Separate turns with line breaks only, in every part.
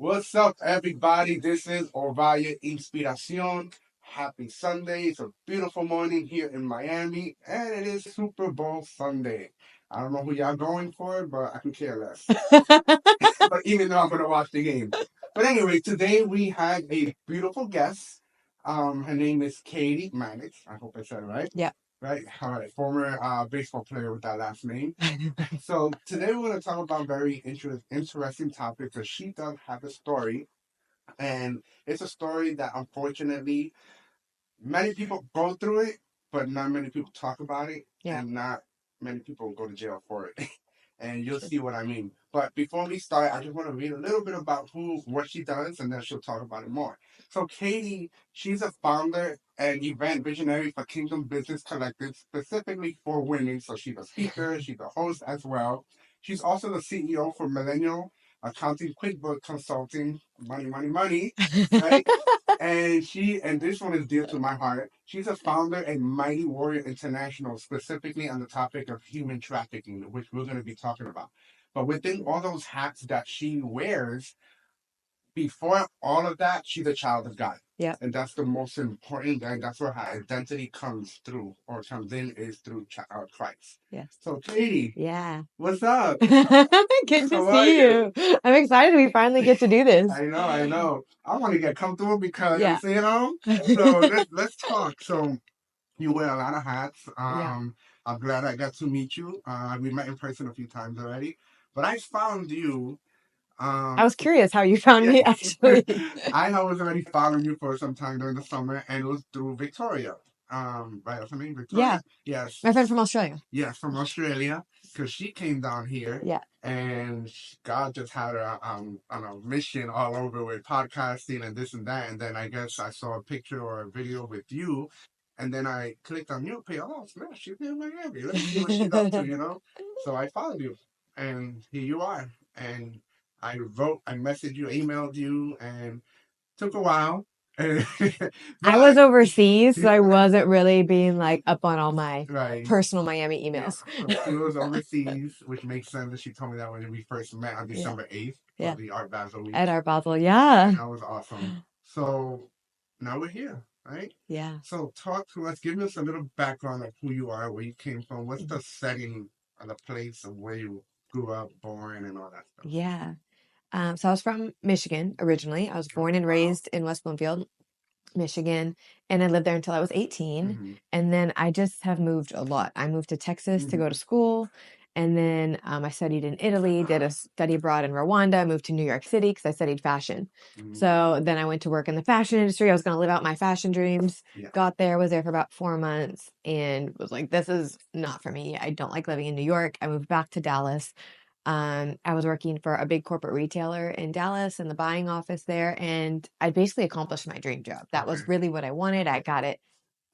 What's up, everybody? This is Orvaya Inspiración. Happy Sunday. It's a beautiful morning here in Miami, and it is Super Bowl Sunday. I don't know who y'all going for, but I could care less. But even though I'm going to watch the game. But anyway, today we have a beautiful guest. Her name is Katey Maddux. I hope I said it right.
Yeah.
Right? All right. Former baseball player with that last name. So today we're going to talk about very interesting topics because she does have a story, and it's a story that unfortunately many people go through it, but not many people talk about it,
Yeah.
and not many people go to jail for it. And you'll see what I mean. But before we start, I just want to read a little bit about what she does, and then she'll talk about it more. So Katey, she's a founder and event visionary for Kingdom Business Collective, specifically for women. So she's a speaker, she's a host as well. She's also the CEO for Millennial Accounting QuickBook Consulting, money, right? And this one is dear to my heart. She's a founder and Mighty Warrior International, specifically on the topic of human trafficking, which we're going to be talking about. But within all those hats that she wears, before all of that, she's a child of God.
Yeah.
And that's the most important thing. That's where her identity comes through or comes in is through Christ.
Yes.
So, Katey,
Yeah.
what's up?
Good to
How are
see you. I'm excited we finally get to do this.
I know. I want to get comfortable because
Yeah.
So let's talk. So you wear a lot of hats.
Yeah.
I'm glad I got to meet you. We met in person a few times already, but I found you.
I was curious how you found me, actually.
I was already following you for some time during the summer, and it was through Victoria. Right, what's her name? Victoria.
Yeah.
Yes.
My friend from Australia.
Yes, from Australia, because she came down here.
Yeah.
And God just had her on a mission all over with podcasting and this and that. And then I guess I saw a picture or a video with you. And then I clicked on your page. Oh, snap, she's in Miami. Let me see what she's up to. So I followed you. And here you are. And I messaged you, emailed you, and took a while.
I was overseas, so I wasn't really being like up on all my
Right.
personal Miami emails.
So she was overseas, which makes sense. She told me that when we first met on
Yeah.
December 8th
Yeah.
for the Art Basel week.
At Art Basel, yeah.
That was awesome. So now we're here, right?
Yeah.
So talk to us. Give us a little background of who you are, where you came from. What's the setting of the place of where you grew up, born, and all that stuff?
Yeah. So I was from Michigan originally. I was born and raised in West Bloomfield, Michigan, and I lived there until I was 18. And then I just have moved a lot. I moved to Texas to go to school. And then I studied in Italy, did a study abroad in Rwanda, moved to New York City because I studied fashion. So then I went to work in the fashion industry. I was going to live out my fashion dreams. Got there, was there for about 4 months, and was like, this is not for me. I don't like living in New York. I moved back to Dallas. I was working for a big corporate retailer in Dallas in the buying office there, and I basically accomplished my dream job. That was really what I wanted. I got it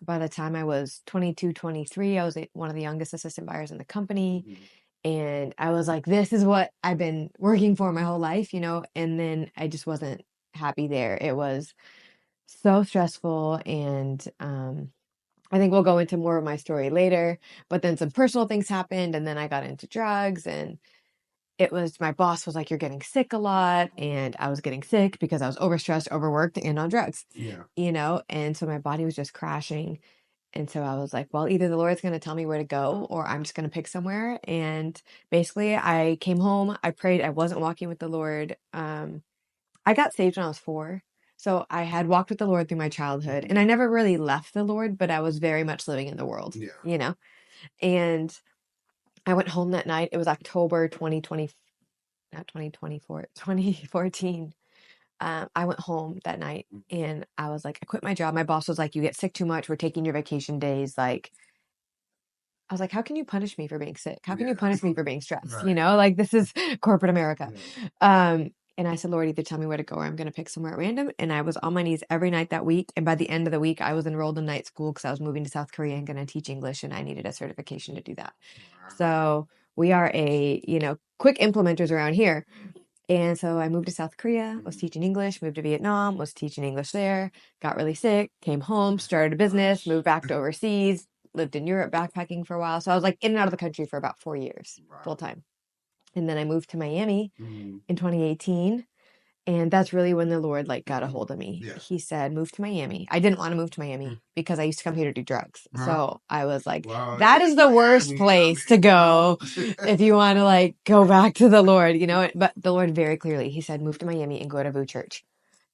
by the time I was 22, 23. I was one of the youngest assistant buyers in the company. And I was like, this is what I've been working for my whole life, and then I just wasn't happy there. It was so stressful, and I think we'll go into more of my story later, but then some personal things happened, and then I got into drugs, and it was my boss was like, you're getting sick a lot. And I was getting sick because I was overstressed, overworked, and on drugs.
Yeah.
And so my body was just crashing. And so I was like, well, either the Lord's going to tell me where to go or I'm just going to pick somewhere. And basically, I came home, I prayed, I wasn't walking with the Lord. I got saved when I was 4. So I had walked with the Lord through my childhood. And I never really left the Lord, but I was very much living in the world, And I went home that night. It was October 2020, not 2024, 2014. I went home that night and I was like, I quit my job. My boss was like, you get sick too much. We're taking your vacation days. Like, I was like, how can you punish me for being sick? How can you punish me for being stressed? Like this is corporate America. And I said, Lord, either tell me where to go or I'm going to pick somewhere at random. And I was on my knees every night that week. And by the end of the week, I was enrolled in night school because I was moving to South Korea and going to teach English. And I needed a certification to do that. So we are quick implementers around here. And so I moved to South Korea, was teaching English, moved to Vietnam, was teaching English there, got really sick, came home, started a business, moved back to overseas, lived in Europe backpacking for a while. So I was like in and out of the country for about 4 years, full time. And then I moved to Miami in 2018. And that's really when the Lord like got a hold of me.
Yeah.
He said, move to Miami. I didn't want to move to Miami because I used to come here to do drugs. So I was like,
Well,
that is the worst place to go if you want to like go back to the Lord, you know. But the Lord very clearly, he said, move to Miami and go to VU Church.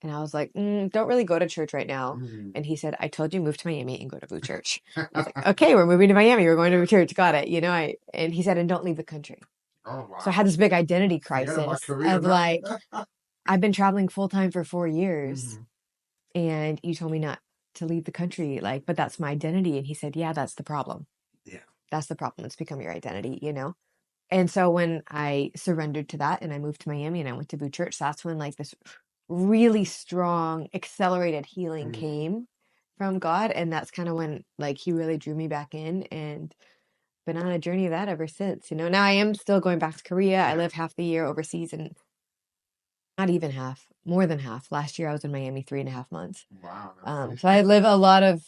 And I was like, don't really go to church right now. And he said, I told you move to Miami and go to VU Church. I was like, okay, we're moving to Miami. We're going to VU Church. Got it. You know, and he said, and don't leave the country.
Oh, wow.
So I had this big identity
Forget about
crisis
career
of
now.
like, I've been traveling full time for 4 years and you told me not to leave the country. Like, but that's my identity. And he said, yeah, that's the problem.
Yeah.
That's the problem. It's become your identity, you know? And so when I surrendered to that and I moved to Miami and I went to VU Church, that's when like this really strong, accelerated healing came from God. And that's kind of when like he really drew me back in and been on a journey of that ever since. You know, now I am still going back to Korea. I live half the year overseas and not even half, more than half. Last year I was in Miami 3.5 months.
Wow.
So I live a lot of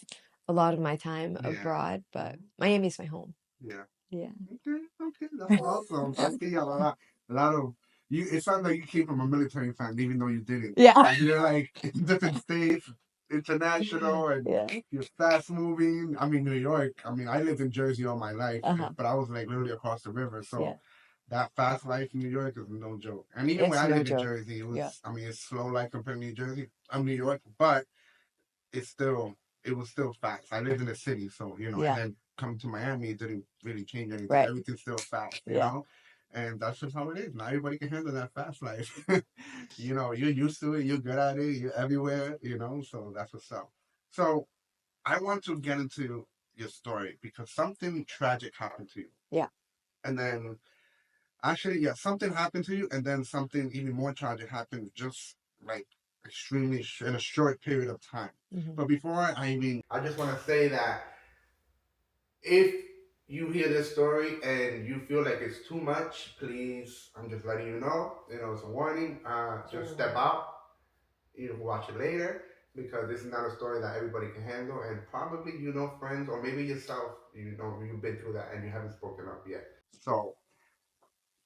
my time
Yeah.
abroad, but Miami's my home.
Yeah.
Yeah.
Okay, that's awesome. I see a lot of you. It sounds like you came from a military family, even though you didn't.
Yeah.
And you're like in different states, international, and
Yeah.
you're fast moving. I mean, New York. I mean, I lived in Jersey all my life, but I was like literally across the river. So
Yeah.
that fast life in New York is no joke. And even when
It's
I
no
lived in
joke.
Jersey, it was.
Yeah.
I mean, it's slow life compared to New Jersey. I'm New York, but it's still it was still fast. I lived in the city, so and
Yeah.
then coming to Miami, it didn't really change anything.
Right.
Everything's still fast,
Yeah.
and that's just how it is. Not everybody can handle that fast life. You're used to it, you're good at it, you're everywhere, so that's what's up. So I want to get into your story because something tragic happened to you.
Yeah.
And then actually, yeah, something happened to you, and then something even more tragic happened just like extremely in a short period of time. But before I just want to say that if you hear this story and you feel like it's too much, please, I'm just letting you know. It's a warning. Just step out. You can watch it later because this is not a story that everybody can handle, and probably friends or maybe yourself. You've been through that and you haven't spoken up yet. So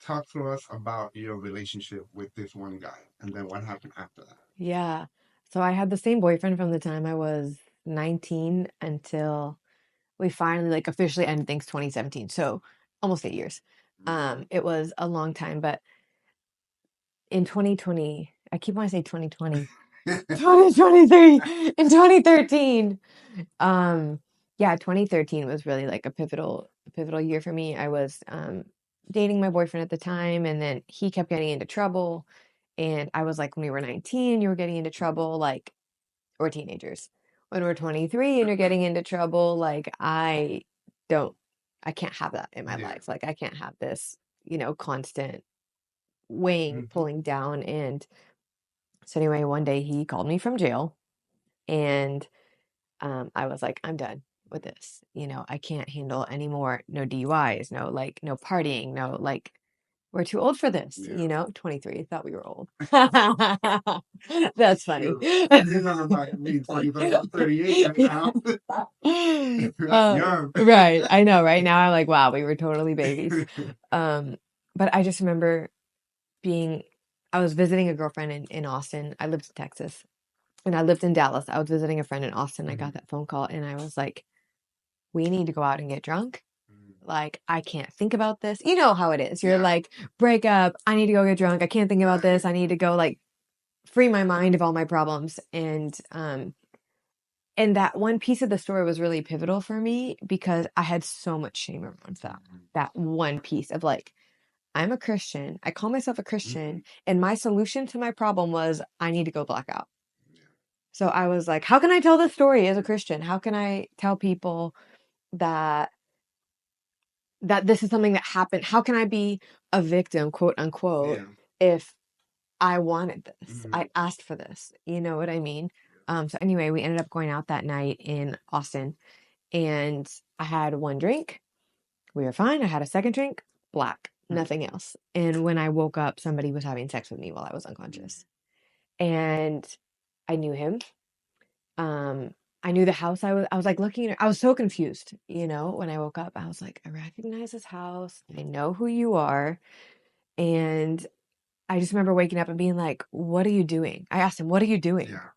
talk to us about your relationship with this one guy and then what happened after that.
Yeah. So I had the same boyfriend from the time I was 19 until we finally like officially ended things 2017. So almost 8 years. It was a long time, but in 2020, I keep wanting to say 2020, 2023, in 2013, yeah, 2013 was really like a pivotal year for me. I was dating my boyfriend at the time, and then he kept getting into trouble. And I was like, when we were 19, you were getting into trouble, like, or teenagers. When we're 23 and you're getting into trouble, like, don't, I can't have that in my
Yeah.
life. Like, I can't have this, constant weighing, pulling down. And so anyway, one day he called me from jail and I was like, I'm done with this. I can't handle any more. No DUIs, no partying, no, like, we're too old for this,
Yeah.
23. Thought we were old. That's funny.
You're talking about me, 23, I'm 38 right now. Young.
Right. I know. Right now, I'm like, wow, we were totally babies. But I just remember I was visiting a girlfriend in Austin. I lived in Texas and I lived in Dallas. I was visiting a friend in Austin. I got that phone call and I was like, we need to go out and get drunk. Like, I can't think about this. You know how it is. You're like, break up. I need to go get drunk. I can't think about this. I need to go like free my mind of all my problems. And that one piece of the story was really pivotal for me because I had so much shame around that one piece of like, I'm a Christian. I call myself a Christian. And my solution to my problem was I need to go black out. So I was like, how can I tell this story as a Christian? How can I tell people that this is something that happened? How can I be a victim, quote unquote, if I wanted this? I asked for this. You know what I mean? So anyway, we ended up going out that night in Austin and I had one drink. We were fine. I had a second drink, black, nothing else. And when I woke up, somebody was having sex with me while I was unconscious. And I knew him. I knew the house. I was like looking at it. I was so confused, when I woke up. I was like, I recognize this house. I know who you are. And I just remember waking up and being like, what are you doing? I asked him, what are you doing?
Yeah.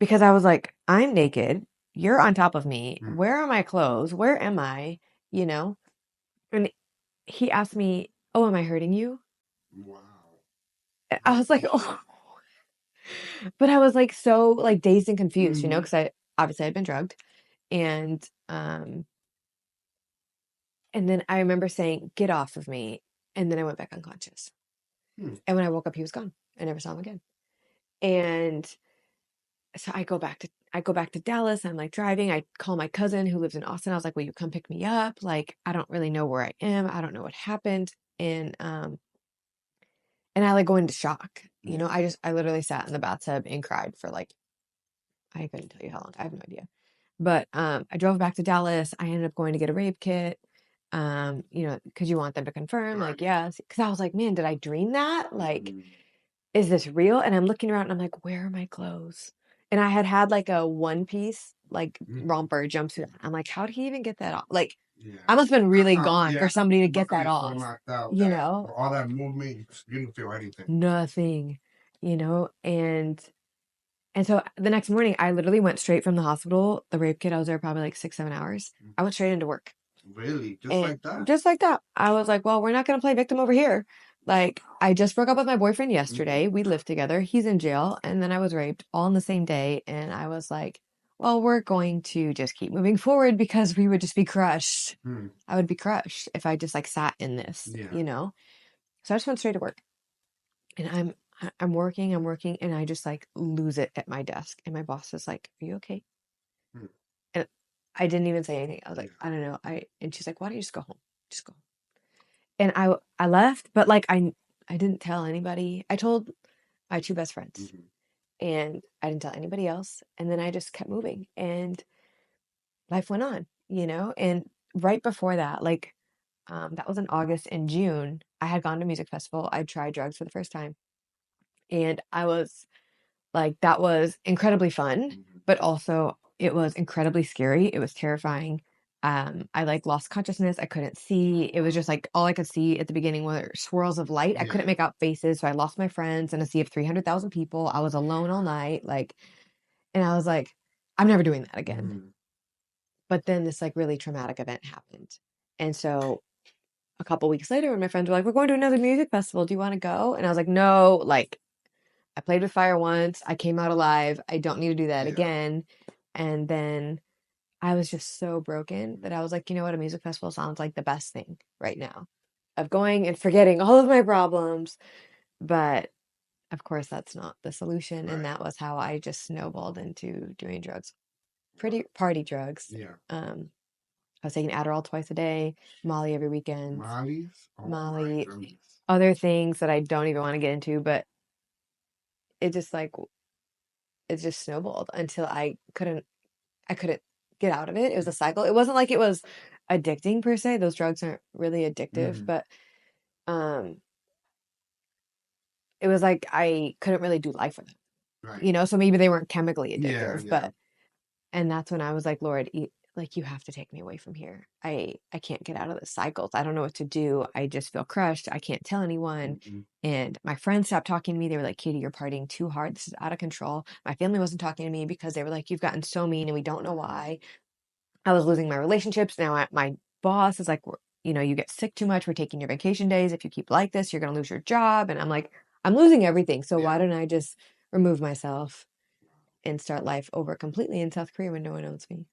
Because I was like, I'm naked. You're on top of me.
Mm.
Where are my clothes? Where am I? You know? And he asked me, oh, am I hurting you?
Wow.
I was like, oh, but I was like so like dazed and confused,
Mm-hmm.
because I obviously I'd been drugged. And and then I remember saying, get off of me. And then I went back unconscious.
Hmm.
And when I woke up, he was gone. I never saw him again. And so I go back to Dallas. I'm like driving. I call my cousin who lives in Austin. I was like, will you come pick me up? Like, I don't really know where I am. I don't know what happened. And I like go into shock.
Yeah.
I literally sat in the bathtub and cried for like, I couldn't tell you how long. I have no idea. But I drove back to Dallas. I ended up going to get a rape kit. Because you want them to confirm,
Right.
like, yes. Because I was like, man, did I dream that? Like,
Mm-hmm.
is this real? And I'm looking around and I'm like, where are my clothes? And I had like a one piece, like
Mm.
romper jumpsuit. I'm like, how did he even get that off? Like,
Yeah.
I must have been
That's
really
how,
gone
yeah.
for somebody to
You
get
must have
that
been so
off,
knocked out
you
that
know?
for all that movement, you didn't feel anything.
Nothing, and so the next morning I literally went straight from the hospital, the rape kit. I was there probably like 6, 7 hours. I went straight into work.
Really? Just
And
like that?
just like that, I was like, well, we're not going to play victim over here. Like, I just broke up with my boyfriend yesterday. We lived together. He's in jail. And then I was raped all on the same day. And I was like, well, we're going to just keep moving forward because we would just be crushed.
Hmm.
I would be crushed if I just like sat in this,
Yeah.
So I just went straight to work. And I'm working, and I just like lose it at my desk. And my boss is like, are you okay?
Hmm.
And I didn't even say anything. I was
Yeah.
like, I don't know. And she's like, why don't you just go home? Just go. And I left, but like I didn't tell anybody. I told my two best friends,
Mm-hmm.
and I didn't tell anybody else. And then I just kept moving, and life went on, And right before that, like that was in August. In June, I had gone to a music festival. I tried drugs for the first time, and I was like, that was incredibly fun,
Mm-hmm.
but also it was incredibly scary. It was terrifying. I like lost consciousness. I couldn't see. It was just like all I could see at the beginning were swirls of light. I couldn't
Yeah.
make out faces. So I lost my friends in a sea of 300,000 people. I was alone all night. Like, and I was like, I'm never doing that again.
Mm-hmm.
But then this like really traumatic event happened. And so a couple weeks later, when my friends were like, we're going to another music festival. Do you want to go? And I was like, no, like, I played with fire once. I came out alive. I don't need to do that
Yeah.
again. And then I was just so broken that I was like, you know what? A music festival sounds like the best thing right now of going and forgetting all of my problems. But of course, that's not the solution. And
Right.
that was how I just snowballed into doing drugs,
Wow.
pretty party drugs.
Yeah.
I was taking Adderall twice a day, Molly every weekend,
Molly's? Oh my
Molly,
goodness.
other things that I don't even want to get into, but it just like it just snowballed until I couldn't get out of it. It was a cycle. It wasn't like it was addicting per se. Those drugs aren't really addictive,
Mm-hmm.
but um it was like I couldn't really do life with
Right.
them. So maybe they weren't chemically
Yeah.
addictive,
Yeah.
but and that's when I was like, Lord, like you have to take me away from here. I can't get out of the cycles. I don't know what to do. I just feel crushed. I can't tell anyone.
Mm-hmm.
And my friends stopped talking to me. They were like, Katey, you're partying too hard. This is out of control. My family wasn't talking to me because they were like, you've gotten so mean and we don't know why. I was losing my relationships. Now my boss is like, you get sick too much. We're taking your vacation days. If you keep like this, you're going to lose your job. And I'm like, I'm losing everything. So
Yeah.
why don't I just remove myself and start life over completely in South Korea when no one owns me?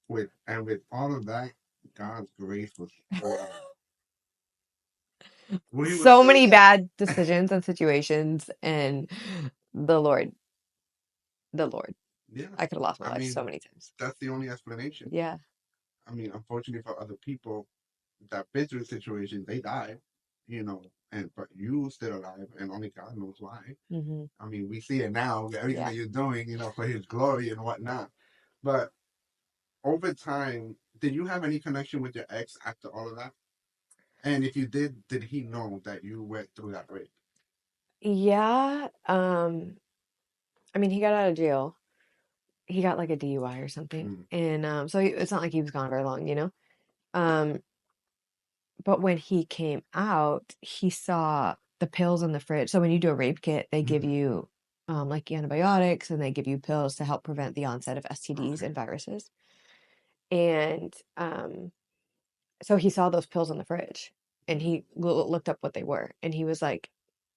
With all of that, God's grace was poured out. What he was
So many
saying.
bad decisions and situations, and the Lord, the Lord.
Yeah.
I could have lost my
I
life so
mean,
many times.
that's the only explanation.
Yeah.
I mean, unfortunately for other people, that been through the situation, they died, but you still alive, and only God knows why.
Hmm.
I mean, we see it now, everything
Yeah.
that you're doing, for His glory and whatnot. But over time, did you have any connection with your ex after all of that? And if you did he know that you went through that rape?
Yeah. I mean, he got out of jail. He got like a DUI or something,
Mm.
and so it's not like he was gone very long. Um, but when he came out, he saw. the pills in the fridge. So when you do a rape kit, they give
Mhm.
you like antibiotics, and they give you pills to help prevent the onset of STDs
Okay.
and viruses. And so he saw those pills in the fridge, and he looked up what they were, and he was like,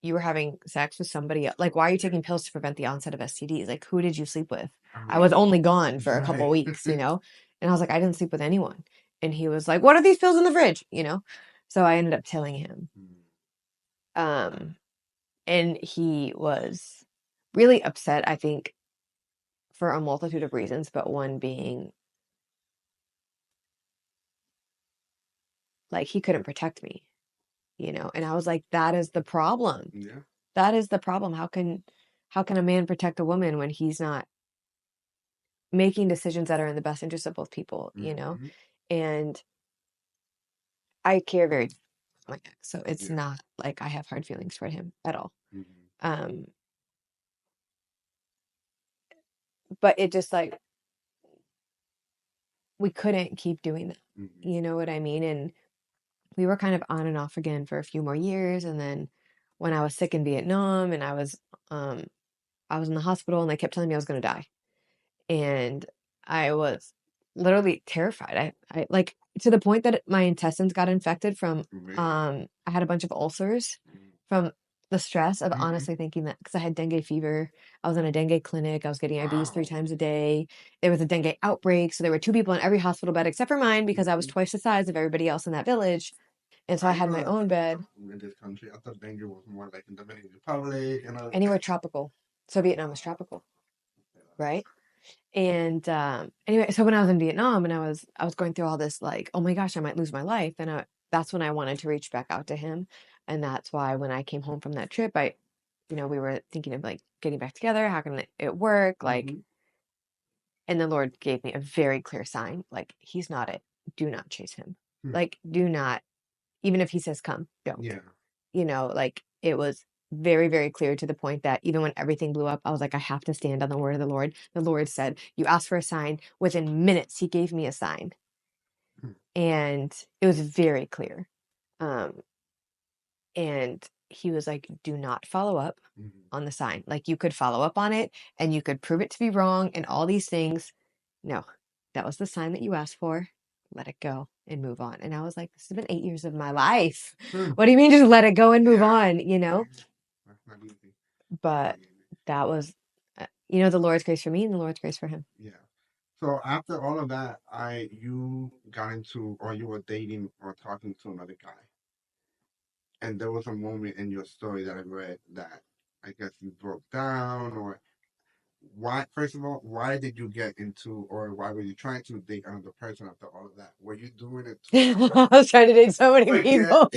"You were having sex with somebody else. Like, why are you taking pills to prevent the onset of STDs? Like, who did you sleep with? I was
Right.
only gone for a couple
Right.
weeks, you know?" And I was like, "I didn't sleep with anyone." And he was like, "What are these pills in the fridge?" You know? So I ended up telling him.
Mm.
Um, and he was really upset, I think, for a multitude of reasons, but one being like he couldn't protect me, you know? And I was like, that is the problem.
Yeah.
That is the problem. How can a man protect a woman when he's not making decisions that are in the best interest of both people, you know?
Mhm.
And I care very my ex, so it's
Yeah.
not like I have hard feelings for him at all.
Mhm.
Um, but it just like we couldn't keep doing that.
Mhm.
You know what I mean? And we were kind of on and off again for a few more years, and then when I was sick in Vietnam and um I was in the hospital and they kept telling me I was going to die. And I was literally terrified. I like to the point that my intestines got infected from
Really?
I had a bunch of ulcers
Mm.
from the stress of
Mhm.
honestly thinking that because I had dengue fever. I was in a dengue clinic. I was getting IVs three
Wow.
times a day. There was a dengue outbreak, so there were two people in every hospital bed except for mine because I was
Mhm.
twice the size of everybody else in that village. And so I
I
had
know
my
a
own
few
bed.
people in this country. I thought dengue was more like in Dominican Republic and other.
Anywhere tropical. So Vietnam was tropical, right? And anyway, so when I was in Vietnam and I was going through all this like, oh my gosh, I might lose my life. And that's when I wanted to reach back out to him. And that's why when I came home from that trip, we were thinking of like getting back together. How can it work? Like,
Mhm.
and the Lord gave me a very clear sign, like, he's not it. Do not chase him.
Hmm.
Like, do not, even if he says come, don't.
Yeah.
Like it was very, very clear to the point that even when everything blew up, I was like, I have to stand on the word of the Lord. The Lord said, you asked for a sign. Within minutes, he gave me a sign.
Hmm.
And it was very clear. Um, and he was like, do not follow up
Mhm.
on the sign. Like you could follow up on it and you could prove it to be wrong and all these things. No, that was the sign that you asked for. Let it go and move on. And I was like, this has been 8 years of my life.
Hmm.
What do you mean just let it go and move
Yeah.
on,
Yeah. That's not easy. Not
But
easy.
that was, the Lord's grace for me and the Lord's grace for him.
Yeah. So after all of that, you got into or you were dating or talking to another guy, and there was a moment in your story that I read that I guess you broke down or why. First of all, why did you get into or why were you trying to date another person after all of that? Were you doing it to
I was trying to date so many
forget?
people.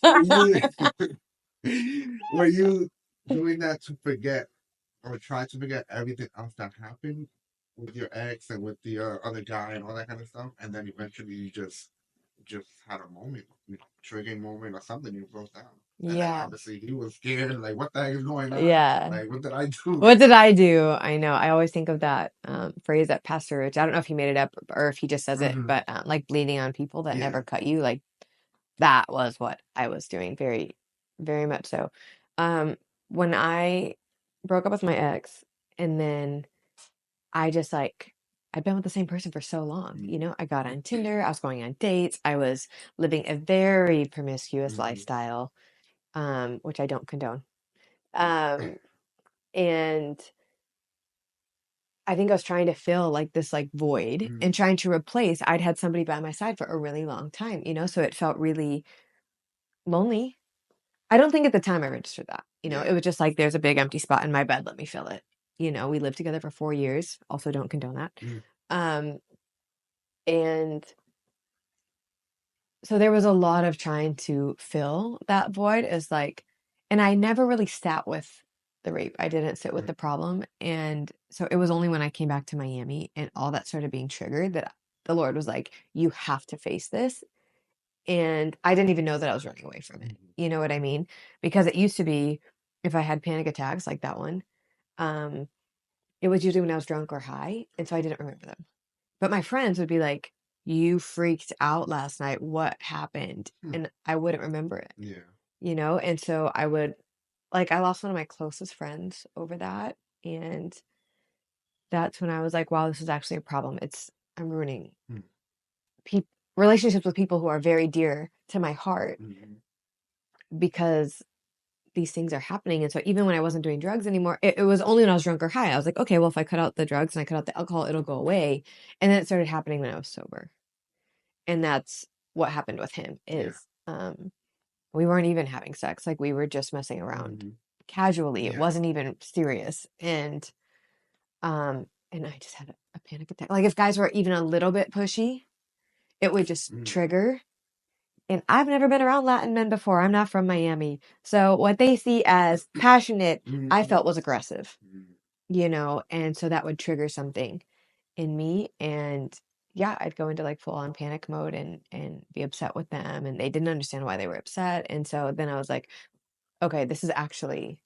Were you were you doing that to forget or try to forget everything else that happened with your ex and with the other guy and all that kind of stuff, and then eventually you just had a moment, triggering moment or something, you broke down, and then
Yeah.
obviously he was scared, like what the heck is going on?
Yeah.
Like what did I do?
What did I do? I know. I always think of that phrase that Pastor Rich, I don't know if he made it up or if he just says it,
Hmm.
but like bleeding on people that
Yeah.
never cut you. Like that was what I was doing very, very much so. Um, when I broke up with my ex and then I just like, I'd been with the same person for so long. I got on Tinder, I was going on dates, I was living a very promiscuous
Mm-hmm.
lifestyle, which I don't condone. Um, and I think I was trying to fill like this like void and
Mm-hmm.
trying to replace. I'd had somebody by my side for a really long time, so it felt really lonely. I don't think at the time I registered that. It
Yeah.
was just like there's a big empty spot in my bed, let me fill it. We lived together for 4 years. Also don't condone that.
Mm-hmm.
Um, and so there was a lot of trying to fill that void as like, and I never really sat with the rape. I didn't sit with the problem. And so it was only when I came back to Miami and all that started being triggered that the Lord was like, you have to face this. And I didn't even know that I was running away from it.
Mm-hmm.
You know what I mean? Because it used to be if I had panic attacks like that one, um, it was usually when I was drunk or high. And so I didn't remember them. But my friends would be like, "You freaked out last night. What happened?"
Hmm.
And I wouldn't remember it.
Yeah.
you know? And so I would, like, I lost one of my closest friends over that. And that's when I was like, wow, this is actually a problem. I'm ruining
Mm.
peop relationships with people who are very dear to my heart
Mm-hmm.
because these things are happening. And so even when I wasn't doing drugs anymore, it was only when I was drunk or high. I was like, okay, well, if I cut out the drugs and I cut out the alcohol, it'll go away. And then it started happening when I was sober. And that's what happened with him
Yeah.
is we weren't even having sex. Like we were just messing around
Mm-hmm.
casually. It
Yeah.
wasn't even serious. And I just had a panic attack. Like if guys were even a little bit pushy, it would just
Mm-hmm.
trigger. And I've never been around Latin men before. I'm not from Miami. So what they see as passionate, I
Mm-hmm.
felt was aggressive, you know, and so that would trigger something in me. And yeah, I'd go into like full on panic mode and be upset with them. And they didn't understand why they were upset. And so then I was like, okay, this is actually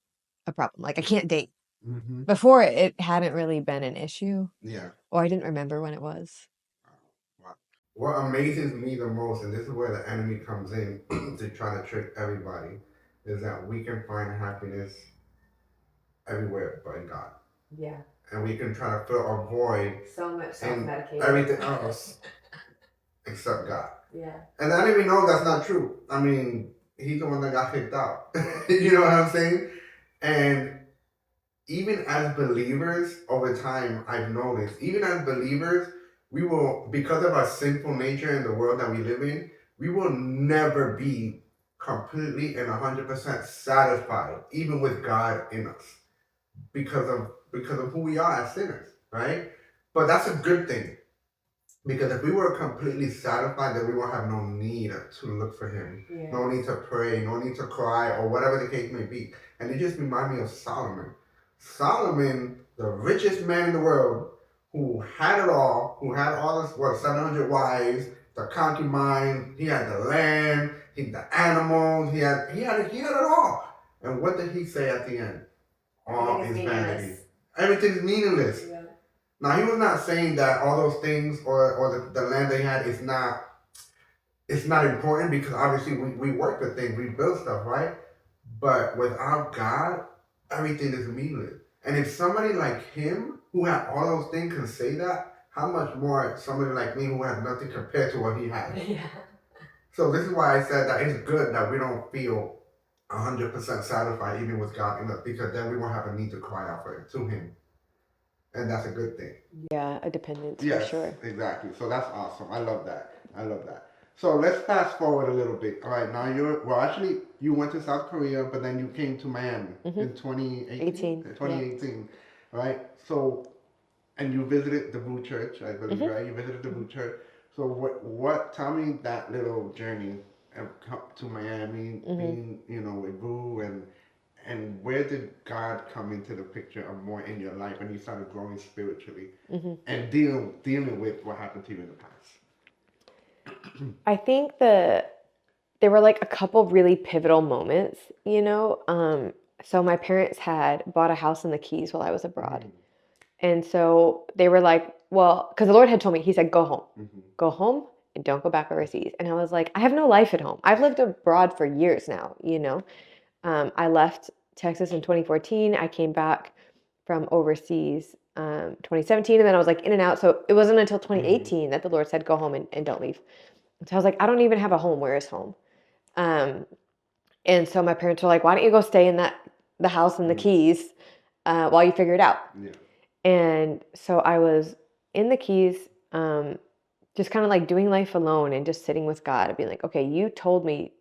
a problem. Like I can't date.
Mm-hmm.
Before it hadn't really been an issue,
Yeah.
or I didn't remember when it was.
Wow. What amazes me the most, and this is where the enemy comes in to try to trick everybody, is that we can find happiness everywhere but in God.
Yeah.
And we can try to fill a void
So much
in
self-medicating.
everything else except God.
Yeah.
And the enemy knows that's not true. I mean, he's the one that got kicked out. You know what I'm saying? And even as believers, over time, I've noticed, even as believers, we will, because of our sinful nature in the world that we live in, we will never be completely and 100% satisfied, even with God in us, because of who we are as sinners, right? But that's a good thing. Because if we were completely satisfied, then we won't have no need to look for him. Yeah. No need to pray, no need to cry, or whatever the case may be. And it just reminds me of Solomon. Solomon, the richest man in the world, who had it all, who had all this, 700 wives, the concubines, he had the land, the animals, he had it all. And what did he say at the end? All is vanity. Everything's meaningless. Yeah. Now he was not saying that all those things or the land they had is not, it's not important, because obviously we work the things, we build stuff, right? But without God, everything is meaningless. And if somebody like him who had all those things can say that, how much more somebody like me who has nothing compared to what he has? Yeah. So this is why I said that it's good that we don't feel 100% satisfied even with God in us, because then we won't have a need to cry out for it to him. And that's a good thing.
Yeah, a dependence
Yes,
for sure.
exactly. So that's awesome. I love that. I love that. So let's fast forward a little bit. All right, now actually, you went to South Korea, but then you came to Miami in 2018? 2018, right? So, and you visited the Blue Church, I believe, right? You visited the Blue Church. So tell me that little journey to Miami, being, with Boo, and where did God come into the picture of more in your life when you started growing spiritually and dealing with what happened to you in the past?
I think there were like a couple really pivotal moments, you know. So my parents had bought a house in the Keys while I was abroad. And so they were like, well, because the Lord had told me, he said, go home and don't go back overseas. And I was like, I have no life at home. I've lived abroad for years now, you know. I left Texas in 2014. I came back from overseas 2017, and then I was like in and out. So it wasn't until 2018 that the Lord said, go home and don't leave. So I was like, I don't even have a home. Where is home? And so my parents were like, why don't you go stay in the house in the Keys while you figure it out? Yeah. And so I was in the Keys, just kind of like doing life alone and just sitting with God and being like, okay, you told me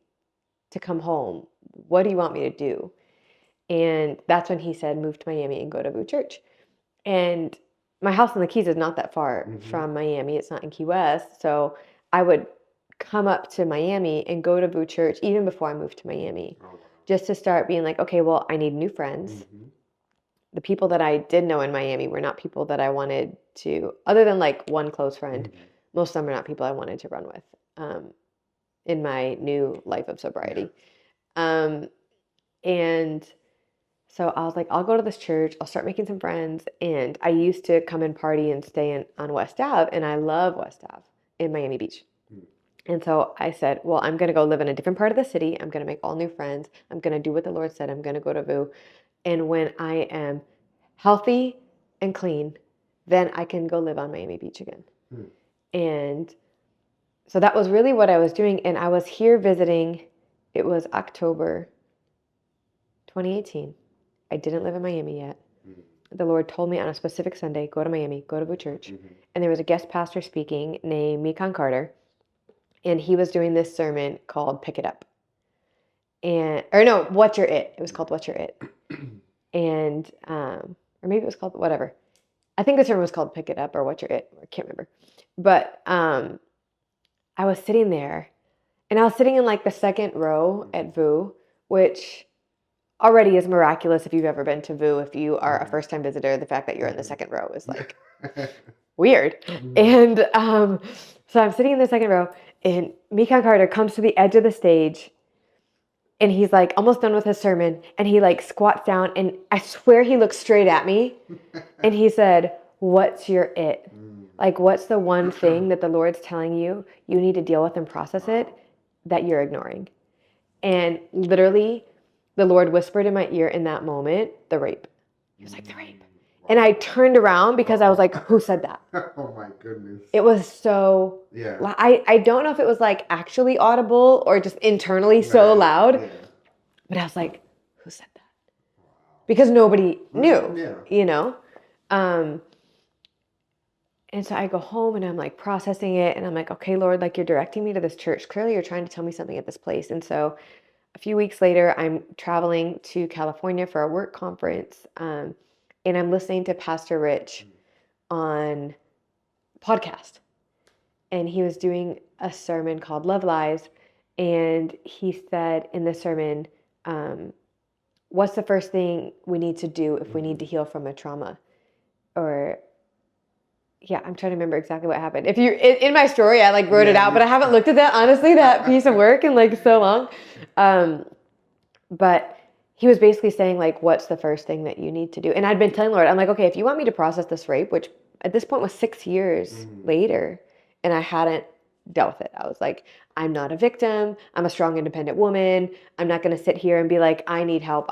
to come home. What do you want me to do? And that's when he said, move to Miami and go to Boo Church. And my house in the Keys is not that far from Miami. It's not in Key West. So I would come up to Miami and go to Boo Church even before I moved to Miami, just to start being like, okay, well, I need new friends. The people that I did know in Miami were not people that I wanted to, other than like one close friend, most of them are not people I wanted to run with in my new life of sobriety. And so I was like, I'll go to this church. I'll start making some friends. And I used to come and party and stay on West Ave. And I love West Ave in Miami Beach. And so I said, well, I'm going to go live in a different part of the city. I'm going to make all new friends. I'm going to do what the Lord said. I'm going to go to VU. And when I am healthy and clean, then I can go live on Miami Beach again. And so that was really what I was doing. And I was here visiting. It was October 2018. I didn't live in Miami yet. The Lord told me on a specific Sunday, go to Miami, go to VU Church. And there was a guest pastor speaking named Mikan Carter. And he was doing this sermon called Pick It Up. What's Your It? It was called What's Your It? And, or maybe it was called whatever. I think the sermon was called Pick It Up or What's Your It? I can't remember. But I was sitting there, and I was sitting in like the second row at VU, which already is miraculous if you've ever been to VU. If you are a first-time visitor, the fact that you're in the second row is like weird. And so I'm sitting in the second row, and Mikan Carter comes to the edge of the stage, and he's like almost done with his sermon, and he like squats down, and I swear he looked straight at me, and he said, "What's your it? Like, what's the one thing that the Lord's telling you need to deal with and process it that you're ignoring?" And literally, the Lord whispered in my ear in that moment, the rape. He was like, the rape. And I turned around because I was like, who said that?
Oh my goodness.
It was so, I don't know if it was like actually audible or just internally so loud, but I was like, who said that? Because nobody knew, you know? And so I go home and I'm like processing it, and I'm like, okay, Lord, like you're directing me to this church. Clearly you're trying to tell me something at this place. And so a few weeks later, I'm traveling to California for a work conference, and I'm listening to Pastor Rich on podcast, and he was doing a sermon called Love Lies, and he said in the sermon, what's the first thing we need to do if we need to heal from a trauma? Or I'm trying to remember exactly what happened. If you in my story, I like wrote it out, but I haven't looked at that, honestly, that piece of work in like so long. But he was basically saying like, what's the first thing that you need to do? And I'd been telling Lord, I'm like, okay, if you want me to process this rape, which at this point was 6 years later, and I hadn't dealt with it. I was like, I'm not a victim. I'm a strong, independent woman. I'm not going to sit here and be like, I need help.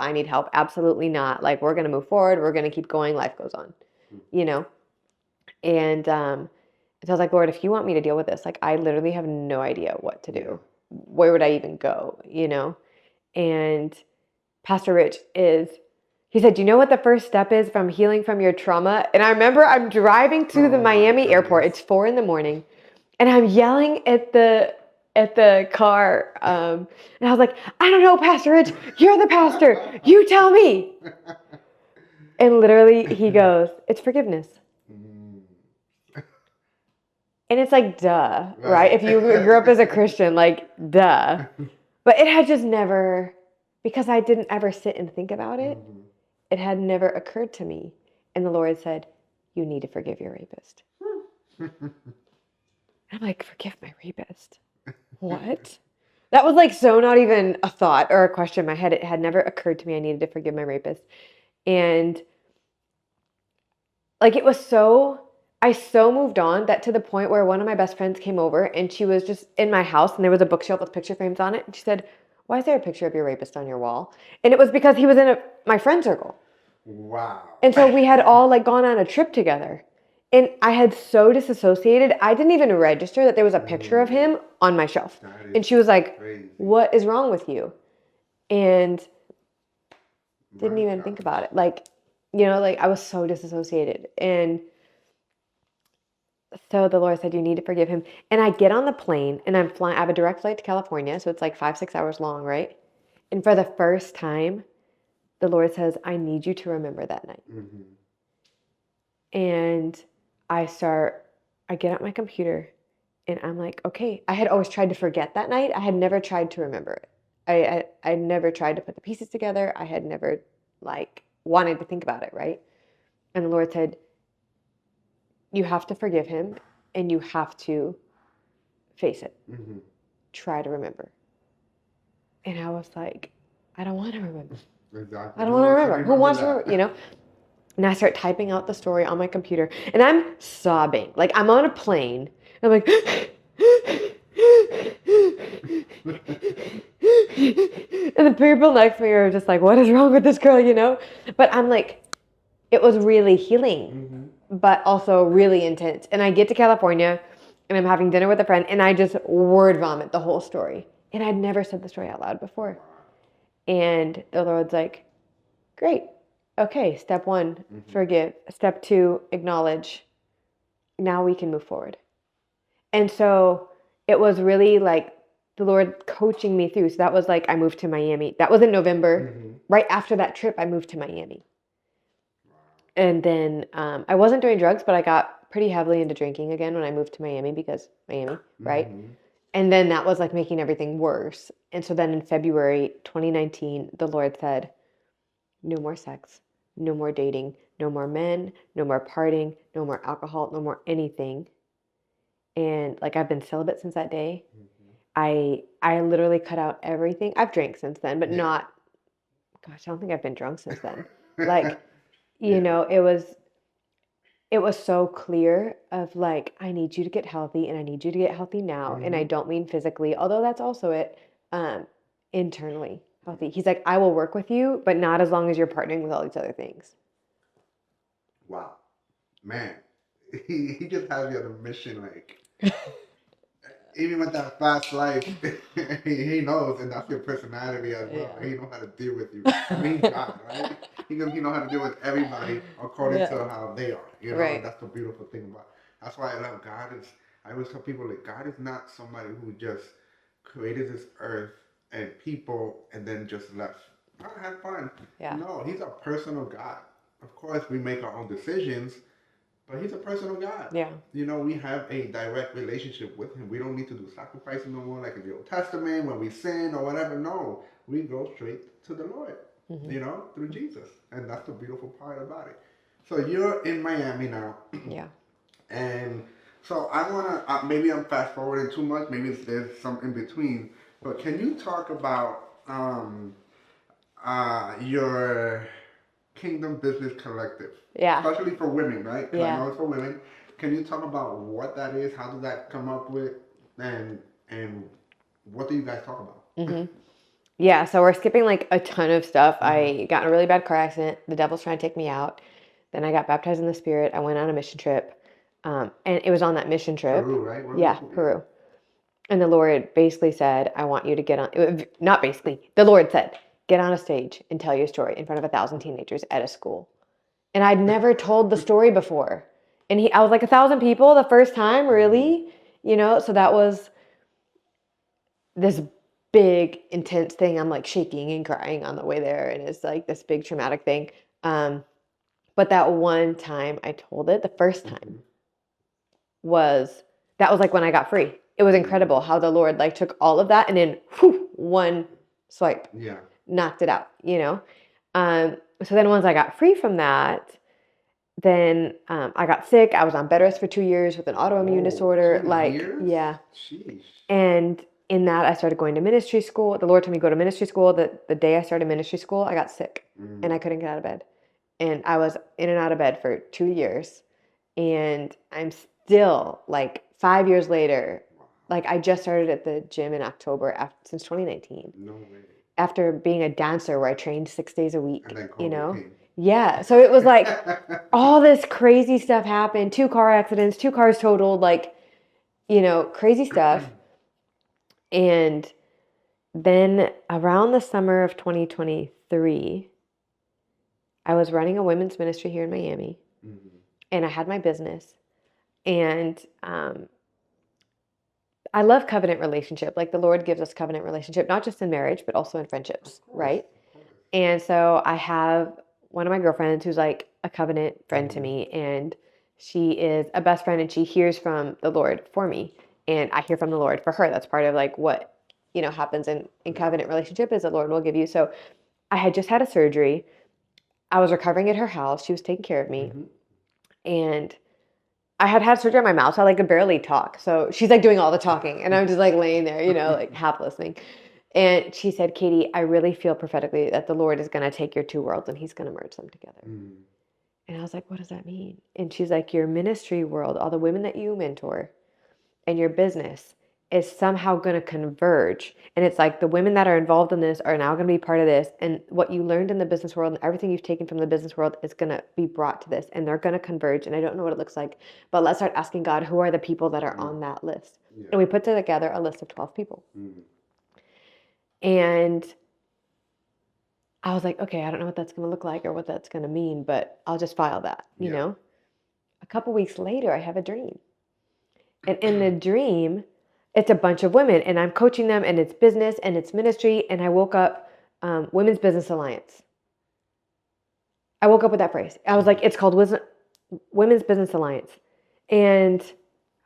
Absolutely not. Like, we're going to move forward. We're going to keep going. Life goes on, you know? And so I was like, Lord, if you want me to deal with this, like, I literally have no idea what to do. Where would I even go, you know? And Pastor Rich he said, do you know what the first step is from healing from your trauma? And I remember I'm driving to the Miami airport. It's 4 a.m. and I'm yelling at the car. And I was like, I don't know, Pastor Rich, you're the pastor. You tell me. And literally he goes, it's forgiveness. And it's like, duh, right? If you grew up as a Christian, like, duh. But it had just never, because I didn't ever sit and think about it, it had never occurred to me. And the Lord said, you need to forgive your rapist. I'm like, forgive my rapist? What? That was like so not even a thought or a question in my head. It had never occurred to me I needed to forgive my rapist. And like, it was I so moved on that to the point where one of my best friends came over, and she was just in my house, and there was a bookshelf with picture frames on it. And she said, why is there a picture of your rapist on your wall? And it was because he was in my friend circle.
Wow.
And so we had all like gone on a trip together. And I had so disassociated, I didn't even register that there was a picture of him on my shelf. And she was like, crazy. What is wrong with you? And didn't even think about it. Like, you know, like I was so disassociated. And so the Lord said, you need to forgive him. And I get on the plane and I'm flying. I have a direct flight to California. So it's like 5-6 hours long, right? And for the first time, the Lord says, I need you to remember that night. And I get at my computer and I'm like, okay, I had always tried to forget that night. I had never tried to remember it. I never tried to put the pieces together. I had never like wanted to think about it, right? And the Lord said, you have to forgive him and you have to face it. Try to remember. And I was like, I don't want to remember.
Exactly.
I don't want to remember. Who wants to remember, you know? And I start typing out the story on my computer and I'm sobbing. Like I'm on a plane. I'm like, And the people next to me are just like, what is wrong with this girl, you know? But I'm like, it was really healing, but also really intense. And I get to California and I'm having dinner with a friend and I just word vomit the whole story. And I'd never said the story out loud before. And the Lord's like, great. Okay, step one, forgive. Step two, acknowledge. Now we can move forward. And so it was really like the Lord coaching me through. So that was like I moved to Miami. That was in November. Right after that trip, I moved to Miami. And then I wasn't doing drugs, but I got pretty heavily into drinking again when I moved to Miami because Miami, right? And then that was like making everything worse. And so then in February 2019, the Lord said, no more sex, no more dating, no more men, no more partying, no more alcohol, no more anything. And like I've been celibate since that day. I literally cut out everything. I've drank since then, but not, gosh, I don't think I've been drunk since then. Like, you know, it was so clear of like, I need you to get healthy and I need you to get healthy now. And I don't mean physically, although that's also it, internally healthy. He's like, I will work with you, but not as long as you're partnering with all these other things.
Wow. Man, he just has you on a mission, like, even with that fast life, he knows, and that's your personality as well. He knows how to deal with you. I mean, he's God, right? He knows how to deal with everybody according to how they are. You know, and that's the beautiful thing about. That's why I love God. I always tell people like God is not somebody who just created this earth and people and then just left. Oh, have fun. No, he's a personal God. Of course, we make our own decisions, but he's a personal God. You know, we have a direct relationship with him. We don't need to do sacrificing no more like in the Old Testament when we sin or whatever. No, we go straight to the Lord, you know, through Jesus. And that's the beautiful part about it. So you're in Miami now. And so I want to, maybe I'm fast forwarding too much. Maybe there's some in between. But can you talk about your Kingdom Business Collective? Especially for women, right? Because I know it's for women. Can you talk about what that is? How did that come up with? And what do you guys talk about?
Yeah, so we're skipping like a ton of stuff. I got in a really bad car accident. The devil's trying to take me out. Then I got baptized in the Spirit. I went on a mission trip. And it was on that mission trip.
Peru, right?
Peru. And the Lord basically said, I want you to get on, not basically, the Lord said, get on a stage and tell your story in front of 1,000 teenagers at a school. And I'd never told the story before. And I was like 1,000 people the first time, really? You know, so that was this big, intense thing. I'm like shaking and crying on the way there. And it's like this big traumatic thing. But that one time I told it, the first time, that was like when I got free. It was incredible how the Lord like took all of that and then one swipe, knocked it out, you know? So then once I got free from that, then I got sick. I was on bed rest for 2 years with an autoimmune disorder.
2 years? Sheesh.
And in that, I started going to ministry school. The Lord told me to go to ministry school. The day I started ministry school, I got sick and I couldn't get out of bed. And I was in and out of bed for 2 years. And I'm still like 5 years later, like I just started at the gym in October since 2019.
No way.
After being a dancer where I trained 6 days a week,
and then
you know?
Came.
Yeah. So it was like all this crazy stuff happened. 2 car accidents, 2 cars totaled, like, you know, crazy stuff. And then around the summer of 2023, I was running a women's ministry here in Miami. And I had my business. And I love covenant relationship. Like the Lord gives us covenant relationship, not just in marriage, but also in friendships, right? And so I have one of my girlfriends who's like a covenant friend to me, and she is a best friend, and she hears from the Lord for me, and I hear from the Lord for her. That's part of like what, you know, happens in covenant relationship is the Lord will give you. So I had just had a surgery. I was recovering at her house. She was taking care of me. And I had surgery on my mouth, so I like could barely talk. So she's like doing all the talking, and I'm just like laying there, you know, like half listening. And she said, Katey, I really feel prophetically that the Lord is going to take your 2 worlds and he's going to merge them together. And I was like, what does that mean? And she's like, your ministry world, all the women that you mentor and your business is somehow going to converge. And it's like the women that are involved in this are now going to be part of this. And what you learned in the business world and everything you've taken from the business world is going to be brought to this, and they're going to converge. And I don't know what it looks like, but let's start asking God, who are the people that are on that list?
Yeah.
And we put together a list of 12 people.
Mm.
And I was like, okay, I don't know what that's going to look like or what that's going to mean, but I'll just file that, you know? A couple weeks later, I have a dream. And in the dream, it's a bunch of women, and I'm coaching them, and it's business and it's ministry. And I woke up, Women's Business Alliance. I woke up with that phrase. I was like, it's called Women's Business Alliance. And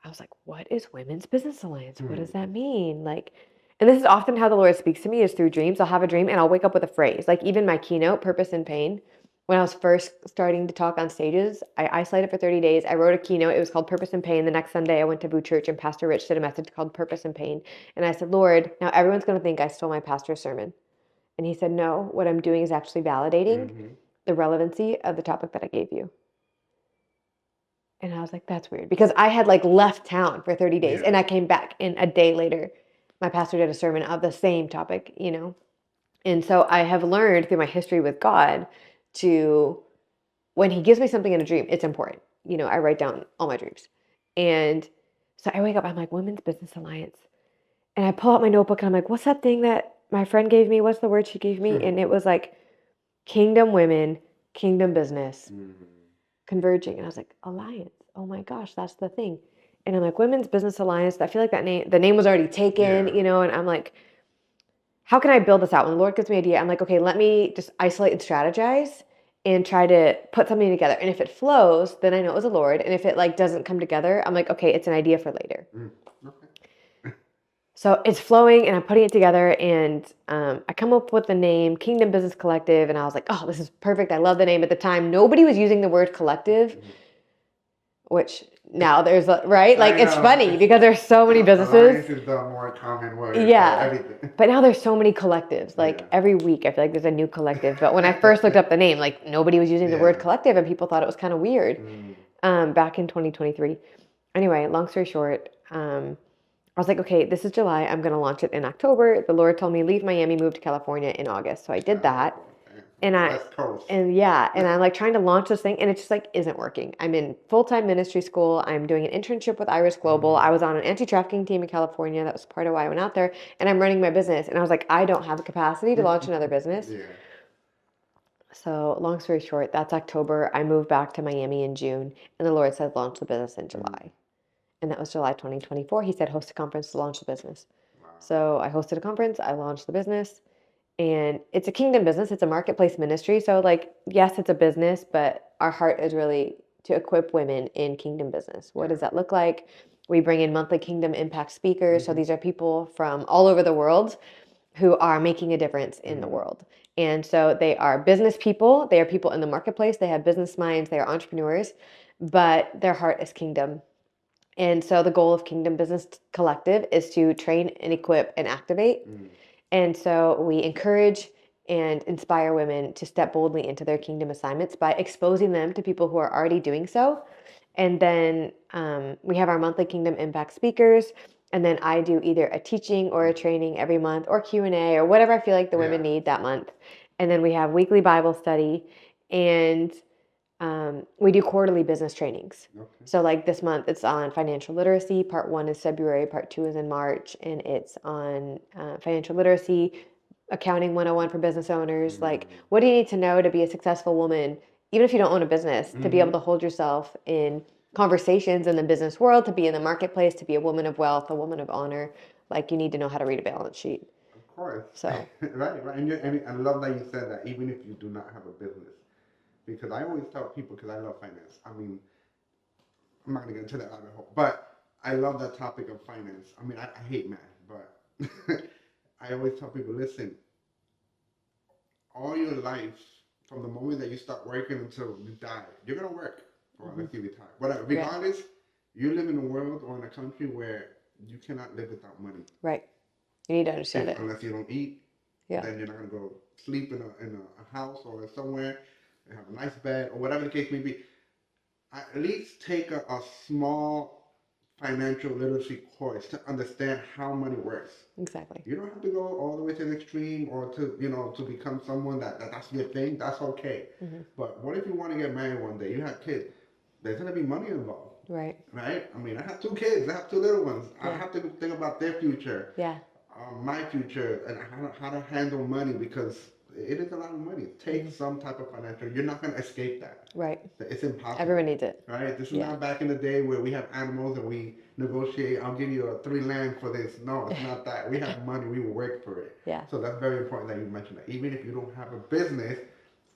I was like, what is Women's Business Alliance? What does that mean? Like, and this is often how the Lord speaks to me, is through dreams. I'll have a dream and I'll wake up with a phrase. Like even my keynote, Purpose and Pain, when I was first starting to talk on stages, I isolated for 30 days. I wrote a keynote. It was called Purpose and Pain. The next Sunday, I went to Boo Church and Pastor Rich did a message called Purpose and Pain. And I said, Lord, now everyone's going to think I stole my pastor's sermon. And he said, no, what I'm doing is actually validating the relevancy of the topic that I gave you. And I was like, that's weird, because I had like left town for 30 days and I came back, and a day later, my pastor did a sermon of the same topic, you know? And so I have learned through my history with God to, when he gives me something in a dream, it's important. You know, I write down all my dreams. And so I wake up, I'm like, Women's Business Alliance. And I pull out my notebook and I'm like, what's that thing that my friend gave me? What's the word she gave me? And it was like kingdom women, kingdom business, converging. And I was like, alliance. Oh my gosh, that's the thing. And I'm like, Women's Business Alliance. I feel like the name was already taken, you know, and I'm like, how can I build this out? When the Lord gives me an idea, I'm like, okay, let me just isolate and strategize and try to put something together. And if it flows, then I know it was the Lord. And if it like doesn't come together, I'm like, okay, it's an idea for later.
Okay.
So it's flowing and I'm putting it together, and I come up with the name Kingdom Business Collective, and I was like, oh, this is perfect. I love the name. At the time, nobody was using the word collective, which now there's, right? Like, it's funny because there's so many businesses.
Alliance is the more common word for everything.
But now there's so many collectives. Like every week, I feel like there's a new collective. But when I first looked up the name, like nobody was using the word collective, and people thought it was kind of weird back in 2023. Anyway, long story short, I was like, okay, this is July. I'm going to launch it in October. The Lord told me leave Miami, move to California in August. So I did that. And I'm like trying to launch this thing, and it just like isn't working. I'm in full-time ministry school. I'm doing an internship with Iris Global. I was on an anti-trafficking team in California. That was part of why I went out there, and I'm running my business. And I was like, I don't have the capacity to launch another business. So long story short, that's October. I moved back to Miami in June, and the Lord said launch the business in July. And that was July 2024. He said host a conference to launch the business. So I hosted a conference. I launched the business. And it's a kingdom business. It's a marketplace ministry. So like, yes, it's a business, but our heart is really to equip women in kingdom business. What does that look like? We bring in monthly kingdom impact speakers. So these are people from all over the world who are making a difference in the world. And so they are business people. They are people in the marketplace. They have business minds. They are entrepreneurs, but their heart is kingdom. And so the goal of Kingdom Business Collective is to train and equip and activate. And so we encourage and inspire women to step boldly into their kingdom assignments by exposing them to people who are already doing so. And then we have our monthly Kingdom Impact speakers. And then I do either a teaching or a training every month, or Q&A, or whatever I feel like the women need that month. And then we have weekly Bible study, and we do quarterly business trainings. So like this month, it's on financial literacy. Part 1 is February, part 2 is in March, and it's on financial literacy, accounting 101 for business owners. Like, what do you need to know to be a successful woman, even if you don't own a business, to be able to hold yourself in conversations in the business world, to be in the marketplace, to be a woman of wealth, a woman of honor. Like, you need to know how to read a balance sheet.
Of course.
So
right. And I love that you said that, even if you do not have a business. Because I always tell people, because I love finance. I mean, I'm not going to get into that rabbit hole, but I love that topic of finance. I mean, I hate math, but I always tell people, listen, all your life, from the moment that you start working until you die, you're going to work or unless you retire. Whatever. Regardless, you live in a world or in a country where you cannot live without money.
Right. You need to understand it.
Unless you don't eat, then you're not going to go sleep in a house or somewhere and have a nice bed or whatever the case may be. At least take a small financial literacy course to understand how money works.
Exactly.
You don't have to go all the way to the extreme or to, to become someone that's your thing. That's okay.
Hmm.
But what if you want to get married one day? You have kids. There's gonna be money involved,
Right.
right? I mean, I have two kids. I have two little ones. I
Yeah.
have to think about their future,
Yeah.
my future, and how to handle money because it is a lot of money. Take
Hmm.
some type of financial. You're not gonna escape that.
Right.
It's impossible.
Everyone needs it.
Right? This is
Yeah.
not back in the day where we have animals and we negotiate. I'll give you 3 land for this. No, it's not that. We have money. We will work for it.
Yeah.
So that's very important that you mentioned that. Even if you don't have a business,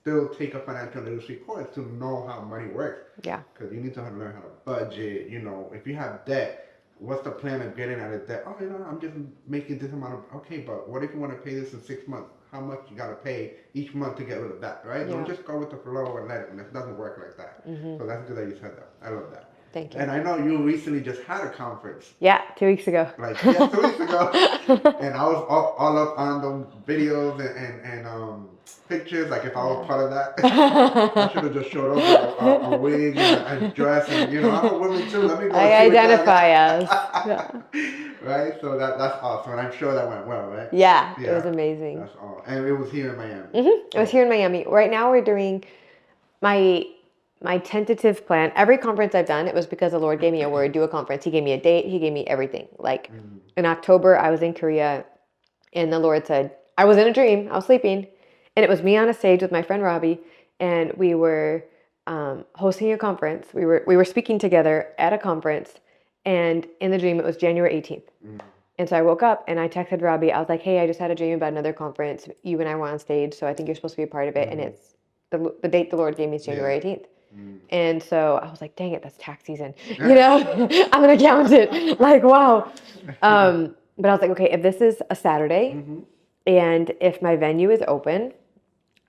still take a financial literacy course to know how money works.
Yeah.
Because you need to learn how to budget. If you have debt, what's the plan of getting out of debt? Oh, I'm just making this amount of. Okay, but what if you want to pay this in 6 months? How much you got to pay each month to get rid of that, right?
Yeah.
Don't just go with the flow and let it. And it doesn't work like that.
Hmm.
So that's good that you said that. I love that.
Thank you.
And I know you recently just had a conference.
Yeah, 2 weeks ago.
Like, yeah, 2 weeks ago. And I was all up on the videos and pictures. Like, if I was part of that, I should have just showed up with a wig and a dress. And, I'm a woman too. Let me go.
I identify as. Yeah.
Right? So that's awesome. And I'm sure that went well, right?
Yeah, it was amazing.
That's all. And it was here in Miami.
It was here in Miami. Right now we're doing my tentative plan. Every conference I've done, it was because the Lord gave me a word, do a conference. He gave me a date. He gave me everything. Like in October, I was in Korea and the Lord said, I was in a dream. I was sleeping and it was me on a stage with my friend Robbie and we were hosting a conference. We were speaking together at a conference and in the dream, it was January 18th. And so I woke up and I texted Robbie. I was like, hey, I just had a dream about another conference. You and I were on stage, so I think you're supposed to be a part of it. And it's the date the Lord gave me is January 18th. And so I was like, dang it, that's tax season. I'm going to count it. Like, wow. But I was like, okay, if this is a Saturday and if my venue is open,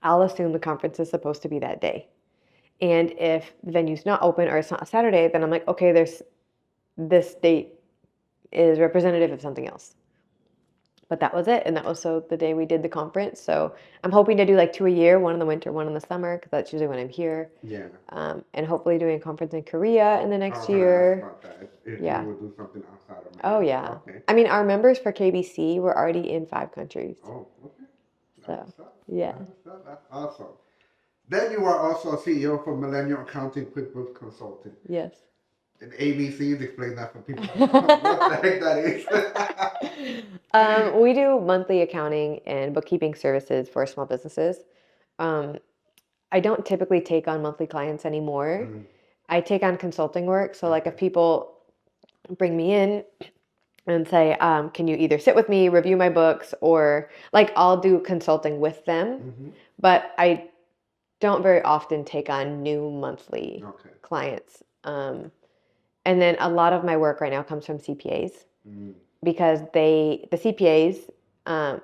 I'll assume the conference is supposed to be that day. And if the venue's not open or it's not a Saturday, then I'm like, okay, there's this date is representative of something else. But that was it. And that was the day we did the conference. So I'm hoping to do like 2 a year, one in the winter, one in the summer, because that's usually when I'm here.
Yeah.
And hopefully doing a conference in Korea in the next
I
year.
about that. If you would do something outside of Miami.
Oh, yeah.
Okay.
I mean, our members for KBC were already in 5 countries.
Oh, okay.
So, yeah.
That's awesome. Then you are also a CEO for Millennial Accounting QuickBooks Consulting.
Yes.
And ABCs, explain that for people. What the heck that is?
We do monthly accounting and bookkeeping services for small businesses. I don't typically take on monthly clients anymore. I take on consulting work. So like if people bring me in and say, can you either sit with me, review my books, or like I'll do consulting with them. But I don't very often take on new monthly clients. And then a lot of my work right now comes from CPAs because the CPAs,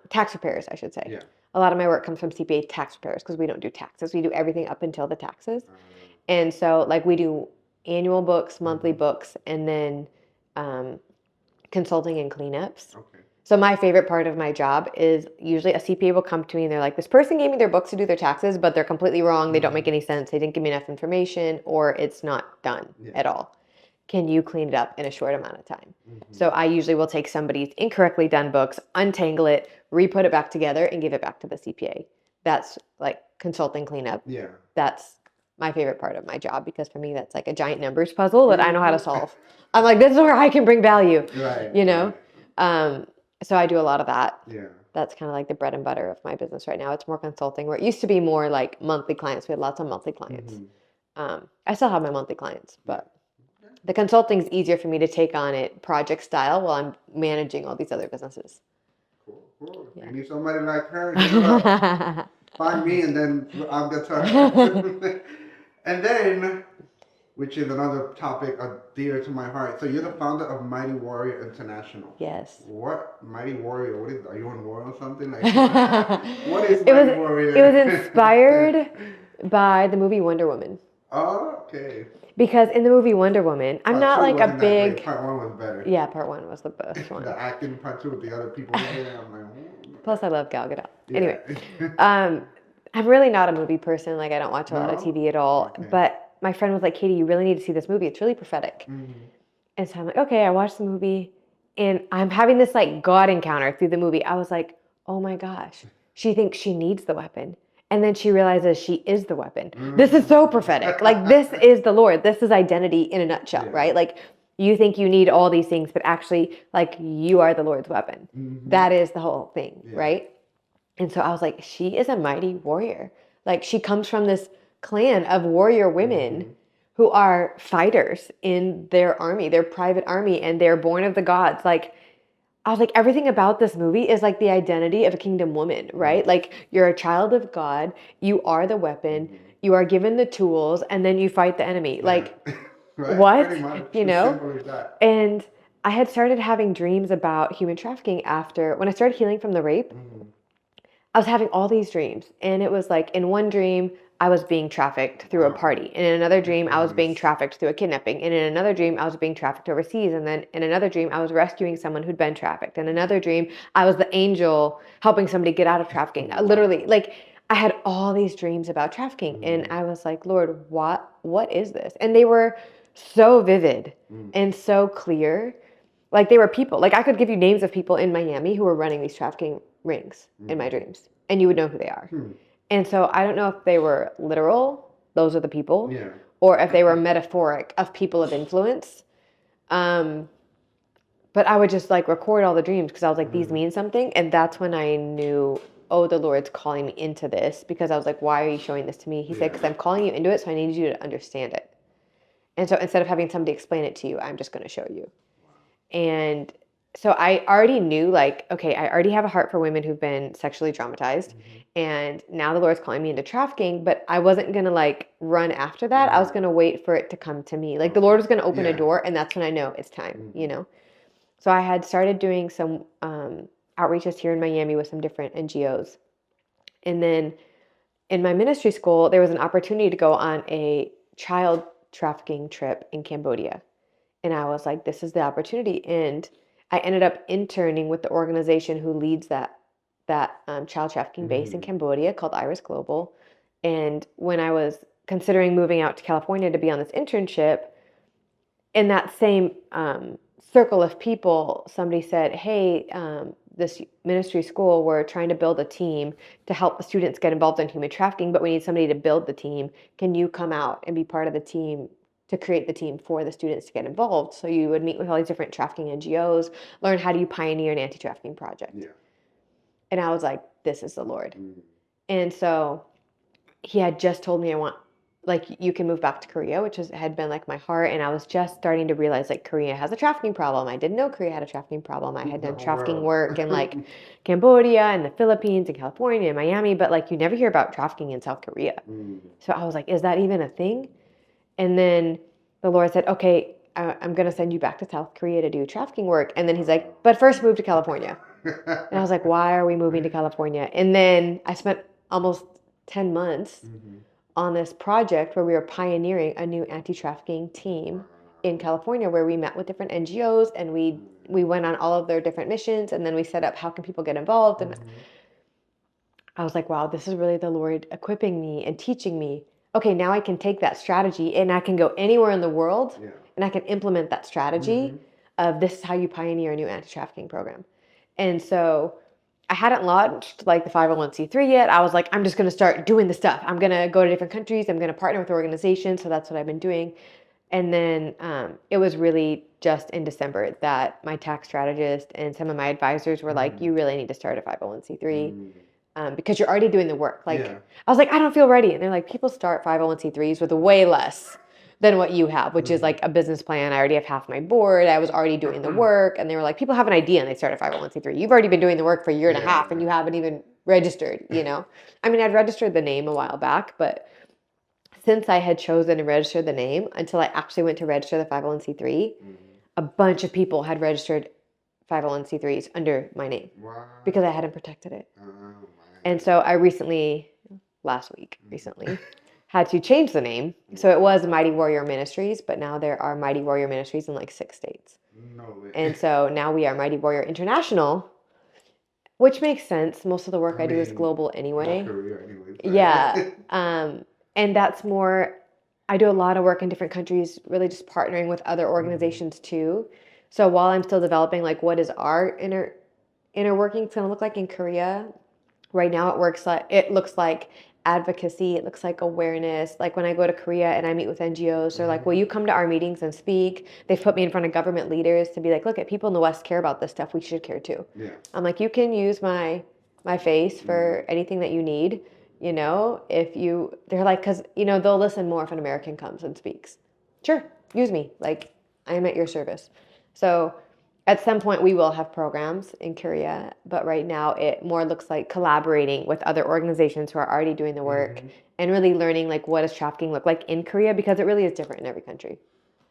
tax preparers, I should say.
Yeah.
A lot of my work comes from CPA tax preparers because we don't do taxes. We do everything up until the taxes. And so like we do annual books, monthly books, and then consulting and cleanups.
Okay.
So my favorite part of my job is usually a CPA will come to me and they're like, this person gave me their books to do their taxes, but they're completely wrong. They don't make any sense. They didn't give me enough information or it's not done at all. Can you clean it up in a short amount of time? So I usually will take somebody's incorrectly done books, untangle it, re-put it back together, and give it back to the CPA. That's like consulting cleanup. Yeah. That's my favorite part of my job because for me, that's like a giant numbers puzzle that I know how to solve. I'm like, this is where I can bring value, So I do a lot of that. Yeah. That's kind of like the bread and butter of my business right now. It's more consulting where it used to be more like monthly clients. We had lots of monthly clients. I still have my monthly clients, but the consulting is easier for me to take on it project style while I'm managing all these other businesses.
Cool. Yeah. You need somebody like her. Find me and then I'll get to her. And then, which is another topic dear to my heart. So you're the founder of Mighty Warrior International. Yes. What Mighty Warrior? What is? Are you on war or something? Like, what is Mighty Warrior? It was inspired by the movie Wonder Woman. Oh, okay. Because in the movie Wonder Woman, I'm not like a big. Part 1 was better. Yeah, part 1 was the best one. The acting part 2 with the other people in there, I'm like. Plus, I love Gal Gadot. Yeah. Anyway, I'm really not a movie person. Like, I don't watch a lot of TV at all. Okay. But my friend was like, Katie, you really need to see this movie. It's really prophetic.
And so I'm like, okay, I watched the movie and I'm having this like God encounter through the movie. I was like, oh my gosh, she thinks she needs the weapon. And then she realizes she is the weapon. This is so prophetic. Like, this is the Lord. This is identity in a nutshell, right? Like, you think you need all these things, but actually, like, you are the Lord's weapon. That is the whole thing, right? And so I was like, she is a mighty warrior. Like, she comes from this clan of warrior women who are fighters in their army, their private army, and they're born of the gods. Like, I was like, everything about this movie is like the identity of a kingdom woman, right? Like, you're a child of God, you are the weapon, you are given the tools, and then you fight the enemy. Like,
Right?
what?
Pretty much.
You
As
know?
simple as that.
And I had started having dreams about human trafficking after when I started healing from the rape. I was having all these dreams, and it was like in one dream I was being trafficked through a party, and in another dream I was being trafficked through a kidnapping, and in another dream I was being trafficked overseas, and then in another dream I was rescuing someone who'd been trafficked, in another dream I was the angel helping somebody get out of trafficking. Literally, like, I had all these dreams about trafficking, and I was like, Lord, what is this? And they were so vivid and so clear. Like, they were people. Like, I could give you names of people in Miami who were running these trafficking rings in my dreams, and you would know who they are. And so I don't know if they were literal, those are the people, or if they were metaphoric of people of influence. Um, but I would just like record all the dreams because I was like, these mean something. And that's when I knew, oh, the Lord's calling me into this, because I was like, why are you showing this to me? He said, because I'm calling you into it, so I need you to understand it. And so instead of having somebody explain it to you, I'm just going to show you. And so I already knew, like, okay, I already have a heart for women who've been sexually traumatized. And now the Lord's calling me into trafficking, but I wasn't going to like run after that. I was going to wait for it to come to me. Like, the Lord was going to open a door, and that's when I know it's time, you know? So I had started doing some outreaches here in Miami with some different NGOs. And then in my ministry school, there was an opportunity to go on a child trafficking trip in Cambodia. And I was like, this is the opportunity. And I ended up interning with the organization who leads that child trafficking base in Cambodia, called Iris Global. And when I was considering moving out to California to be on this internship, in that same circle of people, somebody said, hey, this ministry school, we're trying to build a team to help the students get involved in human trafficking, but we need somebody to build the team. Can you come out and be part of the team to create the team for the students to get involved? So you would meet with all these different trafficking NGOs, learn how do you pioneer an anti-trafficking project. And I was like, this is the Lord. And so he had just told me, I want, like, you can move back to Korea, which had been like my heart. And I was just starting to realize, like, Korea has a trafficking problem. I didn't know Korea had a trafficking problem. I had done trafficking work in like Cambodia and the Philippines and California and Miami, but like, you never hear about trafficking in South Korea. So I was like, is that even a thing? And then the Lord said, okay, I'm going to send you back to South Korea to do trafficking work. And then he's like, but first move to California. And I was like, why are we moving to California? And then I spent almost 10 months on this project where we were pioneering a new anti-trafficking team in California, where we met with different NGOs and we went on all of their different missions, and then we set up how can people get involved. And I was like, wow, this is really the Lord equipping me and teaching me. Okay, now I can take that strategy and I can go anywhere in the world and I can implement that strategy of this is how you pioneer a new anti-trafficking program. And so I hadn't launched like the 501c3 yet. I was like, I'm just going to start doing the stuff. I'm going to go to different countries. I'm going to partner with organizations. So that's what I've been doing. And then it was really just in December that my tax strategist and some of my advisors were like, you really need to start a 501c3 because you're already doing the work. Like, I was like, I don't feel ready. And they're like, people start 501c3s with way less than what you have, which is like a business plan. I already have half my board. I was already doing the work. And they were like, people have an idea and they start a 501c3. You've already been doing the work for a year and a half and you haven't even registered, you know? I mean, I'd registered the name a while back, but since I had chosen to register the name until I actually went to register the 501c3, a bunch of people had registered 501c3s under my name because I hadn't protected it. And so I last week, had to change the name. So it was Mighty Warrior Ministries, but now there are Mighty Warrior Ministries in like 6 states.
No way.
And so now we are Mighty Warrior International, which makes sense. Most of the work I do is global anyway.
Career anyways, right?
Yeah. And that's more I do a lot of work in different countries, really just partnering with other organizations too. So while I'm still developing, like, what is our inner workings going to look like in Korea? Right now, it looks like advocacy. It looks like awareness. Like when I go to Korea and I meet with NGOs, they're like, "Will you come to our meetings and speak?" They've put me in front of government leaders to be like, "Look, at people in the West care about this stuff. We should care too."
Yeah.
I'm like, "You can use my face for anything that you need." If they're like, because they'll listen more if an American comes and speaks. Sure, use me. Like, I am at your service. So at some point we will have programs in Korea, but right now it more looks like collaborating with other organizations who are already doing the work and really learning, like, what does trafficking look like in Korea, because it really is different in every country,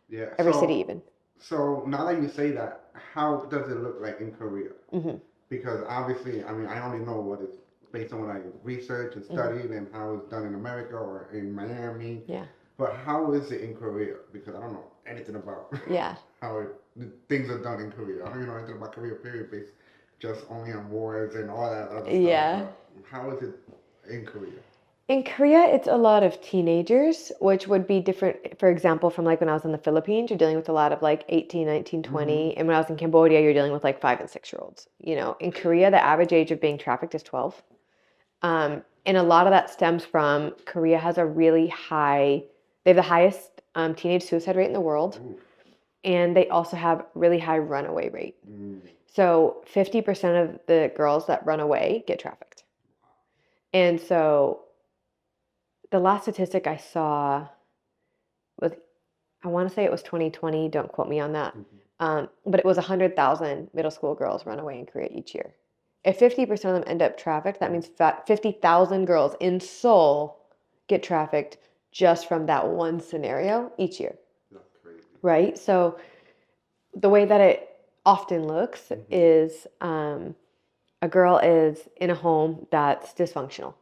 Yeah.
every city even.
So now that you say that, how does it look like in Korea?
Mm-hmm.
Because obviously, I mean, I only know what is based on what I researched and studied and how it's done in America or in Miami.
Yeah.
But how is it in Korea? Because I don't know anything about
Yeah.
how things are done in Korea. I don't even know anything about Korea, period, based just only on wars and all that other
Yeah.
stuff. But how is it in Korea?
In Korea, it's a lot of teenagers, which would be different, for example, from like when I was in the Philippines, you're dealing with a lot of like 18, 19, 20. And when I was in Cambodia, you're dealing with like 5 and 6-year-olds. In Korea, the average age of being trafficked is 12. And a lot of that stems from Korea has a really high, they have the highest teenage suicide rate in the world.
Ooh.
And they also have really high runaway rate. So 50% of the girls that run away get trafficked. And so the last statistic I saw was, I want to say it was 2020. Don't quote me on that. But it was 100,000 middle school girls run away in Korea each year. If 50% of them end up trafficked, that means 50,000 girls in Seoul get trafficked just from that one scenario each year.
That's crazy.
Right? So the way that it often looks is a girl is in a home that's dysfunctional.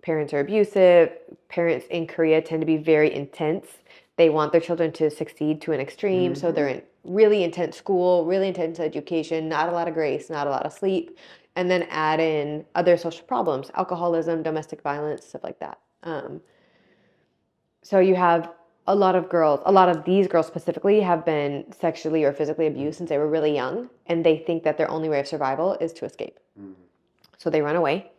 Parents are abusive. Parents in Korea tend to be very intense. They want their children to succeed to an extreme. So they're in really intense school, really intense education, not a lot of grace, not a lot of sleep. And then add in other social problems, alcoholism, domestic violence, stuff like that. So you have a lot of these girls specifically have been sexually or physically abused since they were really young. And they think that their only way of survival is to escape. So they run away.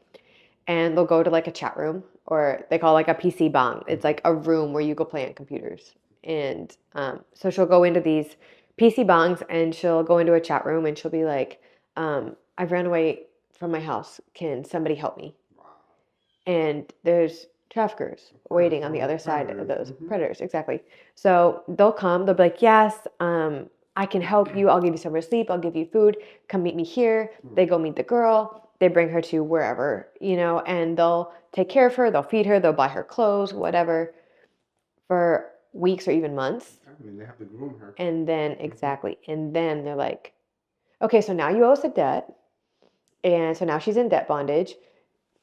And they'll go to like a chat room, or they call it like a PC bang. It's like a room where you go play on computers. And so she'll go into these PC bangs and she'll go into a chat room and she'll be like, I've ran away from my house. Can somebody help me? And there's traffickers waiting on the other side of those predators. Exactly. So they'll be like, yes, I can help you. I'll give you somewhere to sleep. I'll give you food. Come meet me here. They go meet the girl. They bring her to wherever, and they'll take care of her. They'll feed her. They'll buy her clothes, whatever, for weeks or even months.
I mean, they have to groom her.
And then, exactly. And then they're like, okay, so now you owe us a debt. And so now she's in debt bondage.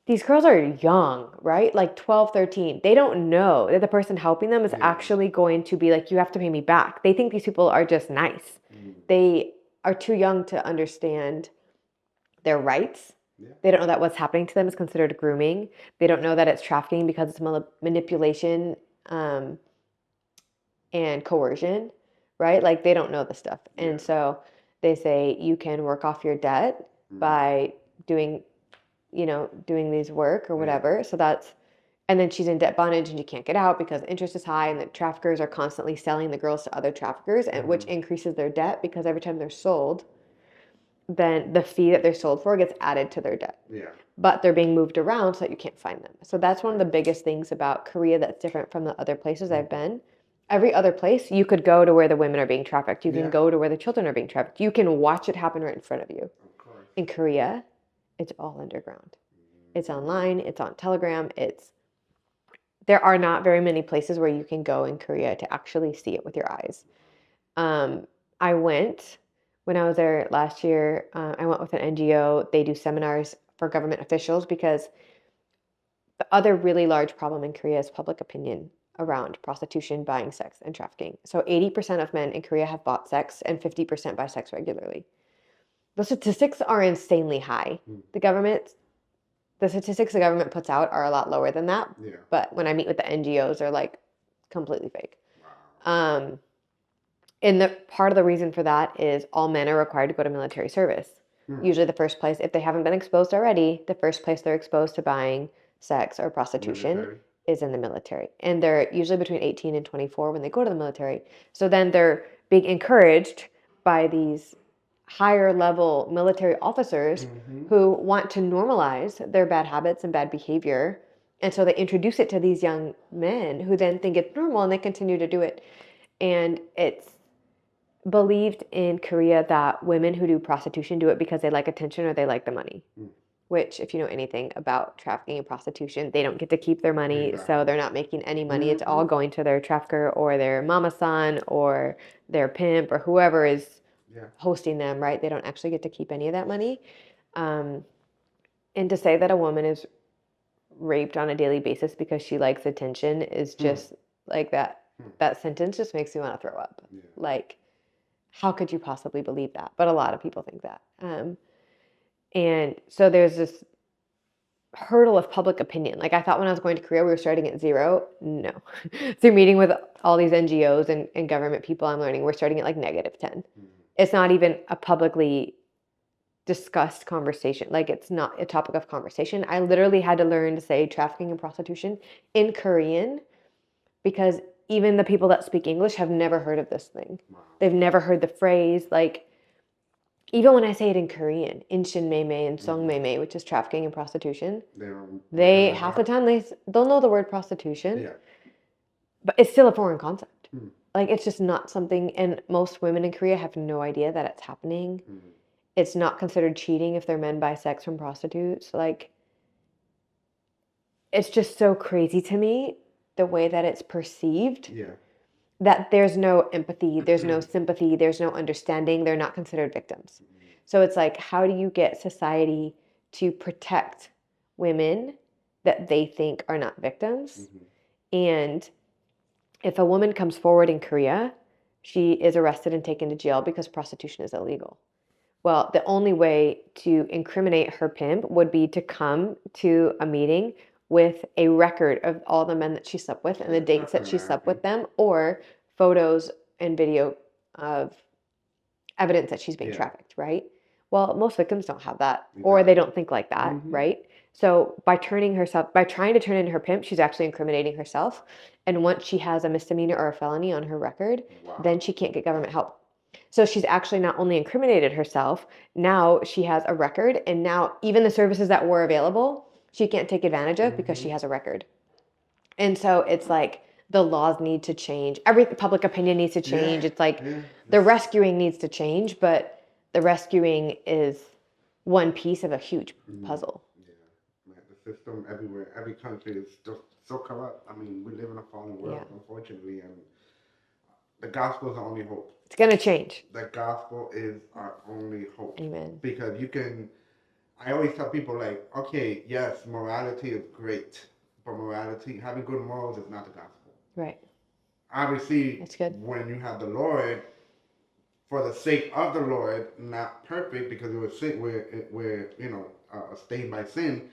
These girls are young, right? Like 12, 13. They don't know that the person helping them is actually going to be like, you have to pay me back. They think these people are just nice. They are too young to understand their rights. They don't know that what's happening to them is considered grooming. They don't know that it's trafficking because it's manipulation and coercion, right? Like, they don't know this stuff. And so they say you can work off your debt by doing these work or whatever. So and then she's in debt bondage and she can't get out because interest is high, and the traffickers are constantly selling the girls to other traffickers, and which increases their debt, because every time they're sold, then the fee that they're sold for gets added to their debt. But they're being moved around so that you can't find them. So that's one of the biggest things about Korea that's different from the other places I've been. Every other place, you could go to where the women are being trafficked. You can go to where the children are being trafficked. You can watch it happen right in front of you. In Korea, it's all underground. It's online. It's on Telegram. There are not very many places where you can go in Korea to actually see it with your eyes. I went when I was there last year. I went with an NGO. They do seminars for government officials, because the other really large problem in Korea is public opinion around prostitution, buying sex, and trafficking. So 80% of men in Korea have bought sex, and 50% buy sex regularly. The statistics are insanely high. The statistics the government puts out are a lot lower than that. But when I meet with the NGOs, they're like completely fake.
Wow.
And the part of the reason for that is all men are required to go to military service. Usually the first place, if they haven't been exposed already, the first place they're exposed to buying sex or prostitution
Military.
is in the military. And they're usually between 18 and 24 when they go to the military. So then they're being encouraged by these higher level military officers who want to normalize their bad habits and bad behavior. And so they introduce it to these young men who then think it's normal and they continue to do it. And it's believed in Korea that women who do prostitution do it because they like attention or they like the money. Which, if you know anything about trafficking and prostitution, they don't get to keep their money,
Exactly.
so they're not making any money. It's all going to their trafficker or their mama-san or their pimp or whoever is hosting them, right? They don't actually get to keep any of that money. And to say that a woman is raped on a daily basis because she likes attention is just like that. That sentence just makes me want to throw up. Like, how could you possibly believe that? But a lot of people think that. And so there's this hurdle of public opinion. Like I thought when I was going to Korea, we were starting at zero. No. Through meeting with all these NGOs and government people, I'm learning we're starting at like -10. It's not even a publicly discussed conversation. Like it's not a topic of conversation. I literally had to learn to say trafficking and prostitution in Korean because even the people that speak English have never heard of this thing. They've never heard the phrase. Like, even when I say it in Korean, inshin meme and song meme, which is trafficking and prostitution, they half the time they'll know the word prostitution, but it's still a foreign concept. Like, it's just not something, and most women in Korea have no idea that it's happening. It's not considered cheating if their men buy sex from prostitutes. Like, it's just so crazy to me the way that it's perceived. That there's no empathy, there's no sympathy, there's no understanding. They're not considered victims. So it's like, how do you get society to protect women that they think are not victims? And if a woman comes forward in Korea, she is arrested and taken to jail because prostitution is illegal. Well, the only way to incriminate her pimp would be to come to a meeting with a record of all the men that she slept with and the dates that she slept with them, or photos and video of evidence that she's being trafficked, right? Well, most victims don't have that, or they don't think like that, right? So by trying to turn in her pimp, she's actually incriminating herself. And once she has a misdemeanor or a felony on her record, then she can't get government help. So she's actually not only incriminated herself, now she has a record, and now even the services that were available, she can't take advantage of because she has a record. And so it's like the laws need to change. Every public opinion needs to change. It's like the rescuing needs to change, but the rescuing is one piece of a huge puzzle.
The system everywhere, every country is just so corrupt. I mean, we live in a fallen world, unfortunately, and the gospel is our only hope.
It's going to change.
The gospel is our only hope.
Amen.
Because I always tell people, like, okay, yes, morality is great, but having good morals is not the gospel.
Right.
Obviously,
it's good.
When you have the Lord, for the sake of the Lord, not perfect, because we're stained by sin.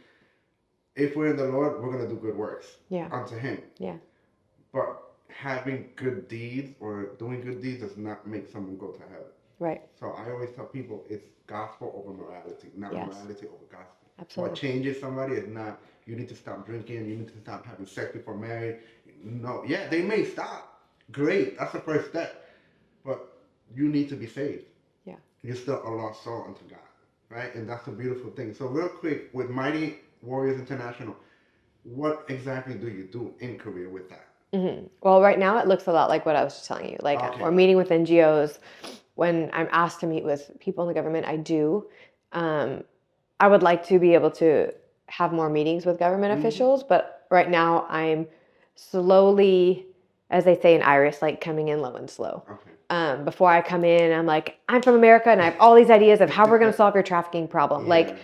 If we're in the Lord, we're going to do good works unto Him. But having good deeds or doing good deeds does not make someone go to heaven.
Right.
So I always tell people it's gospel over morality, not morality over gospel.
Absolutely.
What changes somebody is not, you need to stop drinking, you need to stop having sex before marriage. No, they may stop. Great, that's the first step. But you need to be saved. Yeah. You're still a lost soul unto God, right? And that's a beautiful thing. So real quick, with Mighty Warriors International, what exactly do you do in Korea with that?
Well, right now it looks a lot like what I was just telling you. Like we're meeting with NGOs. When I'm asked to meet with people in the government, I do. I would like to be able to have more meetings with government officials, but right now I'm slowly, as they say in Irish, like coming in low and slow. Before I come in, I'm like, I'm from America and I have all these ideas of how we're going to solve your trafficking problem. Like,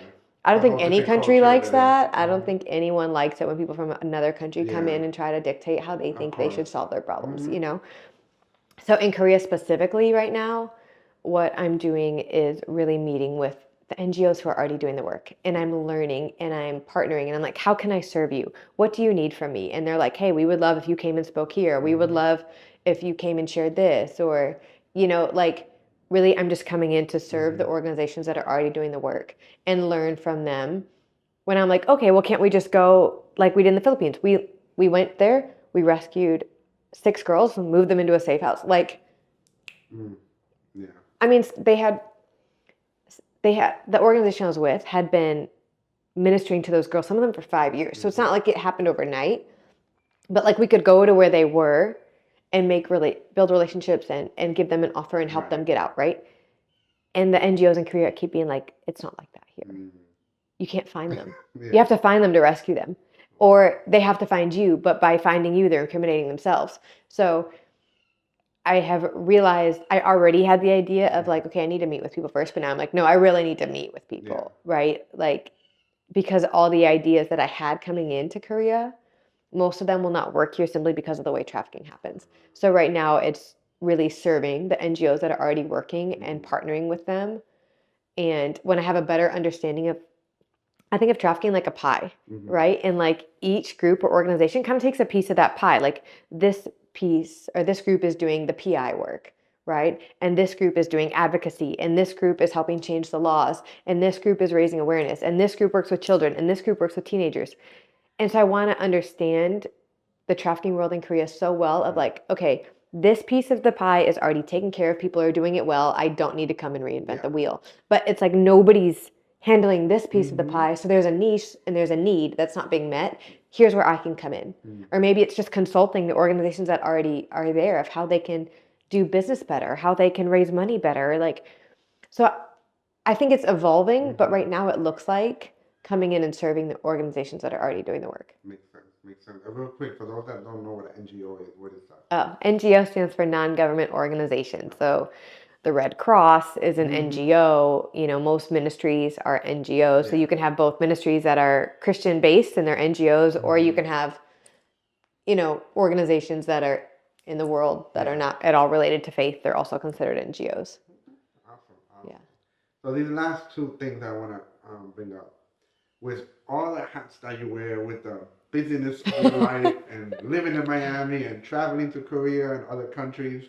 I don't think any country likes that. I don't think anyone likes it when people from another country come in and try to dictate how they think they should solve their problems, you know? So in Korea specifically right now, what I'm doing is really meeting with the NGOs who are already doing the work, and I'm learning and I'm partnering, and I'm like, how can I serve you? What do you need from me? And they're like, hey, we would love if you came and spoke here. We would love if you came and shared this, or, like, really, I'm just coming in to serve the organizations that are already doing the work and learn from them. When I'm like, okay, well, can't we just go like we did in the Philippines? We went there, we rescued 6 girls and moved them into a safe house. Like,
Yeah.
I mean, they had the organization I was with had been ministering to those girls, some of them for 5 years. So it's not like it happened overnight, but like we could go to where they were and build relationships and give them an offer and help them get out, right? And the NGOs in Korea keep being like, it's not like that here. You can't find them. You have to find them to rescue them, or they have to find you, but by finding you, they're incriminating themselves. So I have realized I already had the idea of like, okay, I need to meet with people first, but now I'm like, no, I really need to meet with people, right? Like, because all the ideas that I had coming into Korea, most of them will not work here simply because of the way trafficking happens. So right now it's really serving the NGOs that are already working and partnering with them. And when I have a better understanding of, I think of trafficking like a pie, right? And like each group or organization kind of takes a piece of that pie. Like this piece or this group is doing the PI work, right? And this group is doing advocacy, and this group is helping change the laws, and this group is raising awareness, and this group works with children, and this group works with teenagers. And so I want to understand the trafficking world in Korea so well of like, okay, this piece of the pie is already taken care of. People are doing it well. I don't need to come and reinvent the wheel. But it's like nobody's handling this piece of the pie. So there's a niche and there's a need that's not being met. Here's where I can come in. Or maybe it's just consulting the organizations that already are there of how they can do business better, how they can raise money better. Like, so I think it's evolving, but right now it looks like coming in and serving the organizations that are already doing the work.
Makes sense. Makes sense. Real quick, for those that don't know what an NGO is, what is that?
Oh, NGO stands for non-government organization. So the Red Cross is an NGO. Most ministries are NGOs. So you can have both ministries that are Christian based and they're NGOs, or you can have, organizations that are in the world that are not at all related to faith. They're also considered NGOs.
Awesome. Yeah. So these last 2 things I want to bring up, with all the hats that you wear, with the busyness of your life and living in Miami and traveling to Korea and other countries,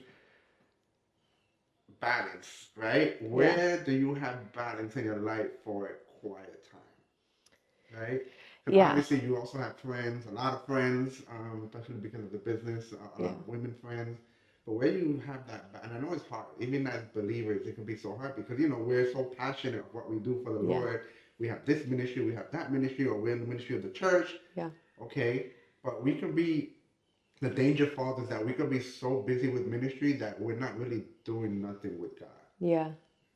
balance, right? Where do you have balance in your life for a quiet time, right? Because obviously you also have friends, a lot of friends, especially because of the business, a lot of women friends. But where you have that, and I know it's hard, even as believers, it can be so hard because, we're so passionate of what we do for the Lord. We have this ministry, we have that ministry, or we're in the ministry of the church.
Yeah.
Okay. But we can be, the danger falls is that we could be so busy with ministry that we're not really doing nothing with God.
Yeah,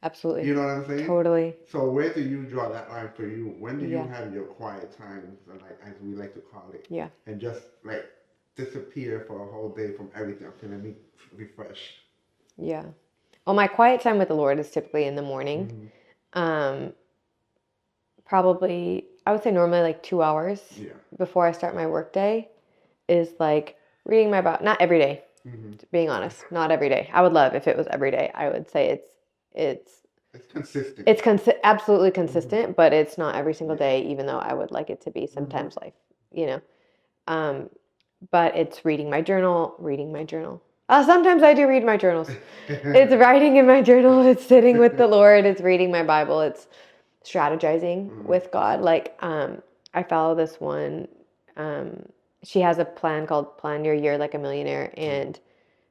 absolutely.
You know what I'm saying?
Totally.
So where do you draw that line for you? When do you have your quiet times, like as we like to call it?
Yeah.
And just like disappear for a whole day from everything. Okay, let me refresh.
Yeah. Well, my quiet time with the Lord is typically in the morning. Probably, I would say normally like 2 hours before I start my work day is like reading my Bible. Not every day, being honest. Not every day. I would love if it was every day. I would say it's
consistent.
It's absolutely consistent, but it's not every single day, even though I would like it to be sometimes but it's reading my journal. Sometimes I do read my journals. It's writing in my journal. It's sitting with the Lord. It's reading my Bible. It's strategizing with God. Like, I follow this one. She has a plan called Plan Your Year Like a Millionaire. And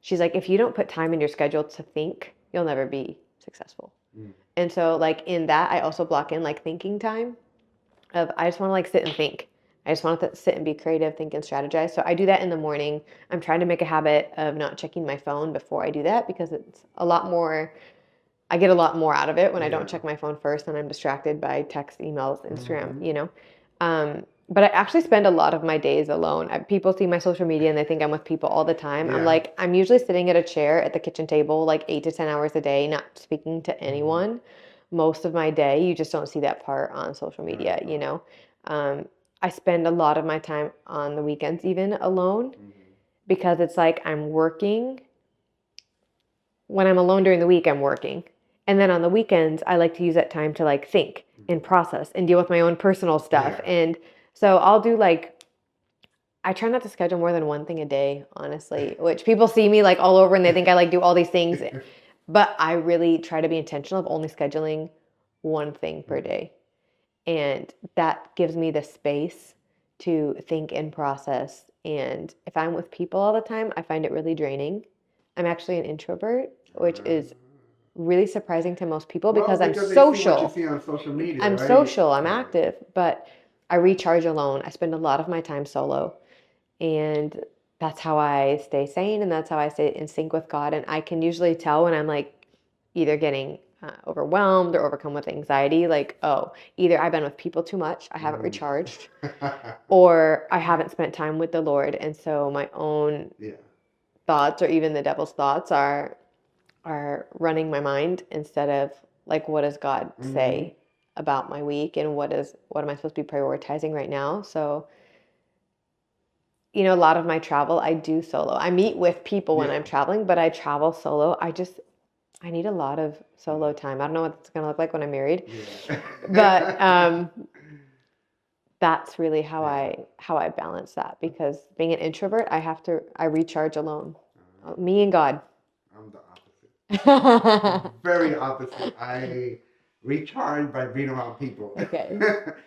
she's like, if you don't put time in your schedule to think, you'll never be successful. And so like in that, I also block in like thinking time of, I just want to like sit and think. I just want to sit and be creative, think and strategize. So I do that in the morning. I'm trying to make a habit of not checking my phone before I do that because it's a lot more, I get a lot more out of it when I don't check my phone first and I'm distracted by text, emails, Instagram, But I actually spend a lot of my days alone. People see my social media and they think I'm with people all the time. I'm usually sitting at a chair at the kitchen table like 8 to 10 hours a day, not speaking to anyone most of my day. You just don't see that part on social media, I spend a lot of my time on the weekends even alone because it's like I'm working. When I'm alone during the week, I'm working. And then on the weekends, I like to use that time to like think and process and deal with my own personal stuff.
Yeah.
And so I'll do like, I try not to schedule more than one thing a day, honestly, which people see me like all over and they think I like do all these things. But I really try to be intentional of only scheduling one thing per day. And that gives me the space to think and process. And if I'm with people all the time, I find it really draining. I'm actually an introvert, which is really surprising to most people
Well,
because I'm
because they see what you
social.
see on social media,
I'm
right?
social, I'm
Yeah.
active, but I recharge alone. I spend a lot of my time solo. And that's how I stay sane and that's how I stay in sync with God. And I can usually tell when I'm like either getting overwhelmed or overcome with anxiety, like, oh, either I've been with people too much, I haven't
Mhm.
recharged, or I haven't spent time with the Lord. And so my own
Yeah.
thoughts or even the devil's thoughts are running my mind instead of like what does God
Hmm.
say about my week and what am I supposed to be prioritizing right now? So a lot of my travel I do solo. I meet with people when
Yeah.
I'm traveling, but I travel solo. I need a lot of solo time. I don't know what it's going to look like when I'm married,
Yeah.
but that's really how
Yeah.
I balance that because being an introvert, I recharge alone. Me and God.
I'm the opposite. Very opposite. I recharge by being around people.
Okay.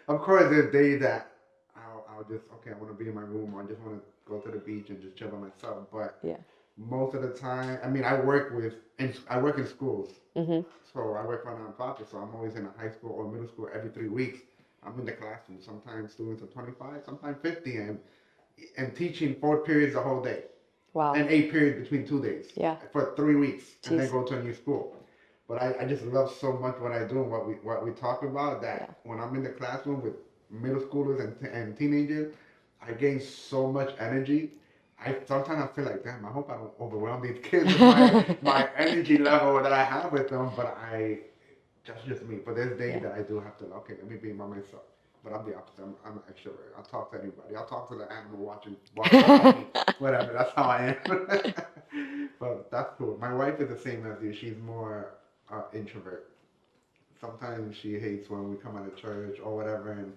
Of course, there's days that I'll just, okay, I want to be in my room or I just want to go to the beach and just chill by myself. But
Yeah.
most of the time, I mean, I work in schools.
Mhm.
So I work for a nonprofit, so I'm always in a high school or middle school every 3 weeks. I'm in the classroom. Sometimes students are 25, sometimes 50, and teaching 4 periods the whole day,
Wow.
and 8 periods between 2 days
Yeah.
for 3 weeks, and then
Jeez.
go to a new school. But I just love so much what I do and what we talk about
Yeah.
that when I'm in the classroom with middle schoolers and teenagers, I gain so much energy. I sometimes I feel like, damn, I hope I don't overwhelm these kids with my energy level that I have with them. But that's just me. But there's days
Yeah.
that I do have to, okay, let me be by myself. But I'm the opposite. I'm an extrovert. I'll talk to anybody. I'll talk to the animal walking by me. Whatever. That's how I am. But that's cool. My wife is the same as you. She's more introvert. Sometimes she hates when we come out of church or whatever, and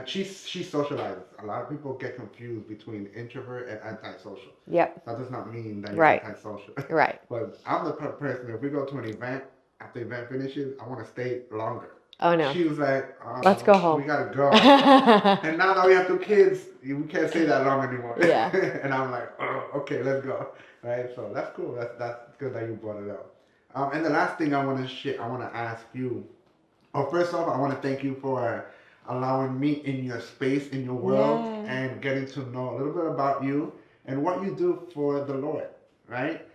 she socializes. A lot of people get confused between introvert and antisocial.
Yep.
That does not mean that you're
Right.
antisocial.
Right.
But I'm the person. If we go to an event, after the event finishes, I want to stay longer.
Oh no.
She was like,
Let's go
we
home.
gotta go. And now that we have 2 kids, we can't stay that long anymore.
Yeah.
And I'm like, oh, okay, let's go. Right? So that's cool. That's good that you brought it up. And the last thing I want to ask you. Oh, first off, I want to thank you for allowing me in your space, in your world,
Yeah.
and getting to know a little bit about you and what you do for the Lord. Right?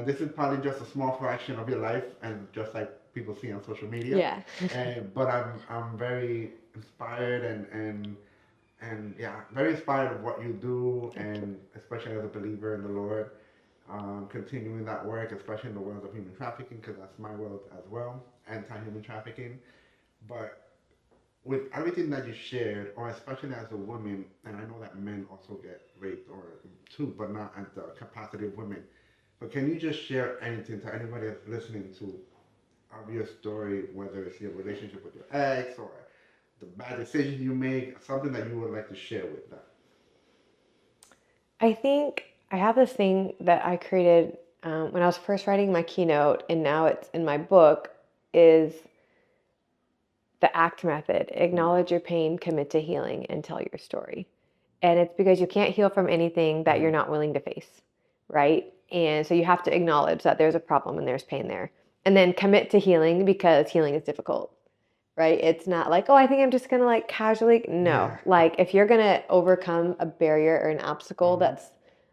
This is probably just a small fraction of your life, and just like people see on social media.
Yeah.
But I'm very inspired and yeah, very inspired of what you do,
Thank you.
and especially as a believer in the Lord, continuing that work, especially in the world of human trafficking, because that's my world as well, anti-human trafficking. But with everything that you shared, or especially as a woman, and I know that men also get raped or too, but not at the capacity of women. But can you just share anything to anybody that's listening to of your story, whether it's your relationship with your ex or the bad decisions you make, something that you would like to share with them?
I think I have this thing that I created when I was first writing my keynote, and now it's in my book, is the ACT method. Acknowledge your pain, commit to healing, and tell your story. And it's because you can't heal from anything that you're
Mm-hmm.
not willing to face, right? And so you have to acknowledge that there's a problem and there's pain there. And then commit to healing because healing is difficult, right? It's not like, oh, I think I'm just going to like casually. No.
Yeah.
Like if you're going to overcome a barrier or an obstacle
Mm-hmm.
that's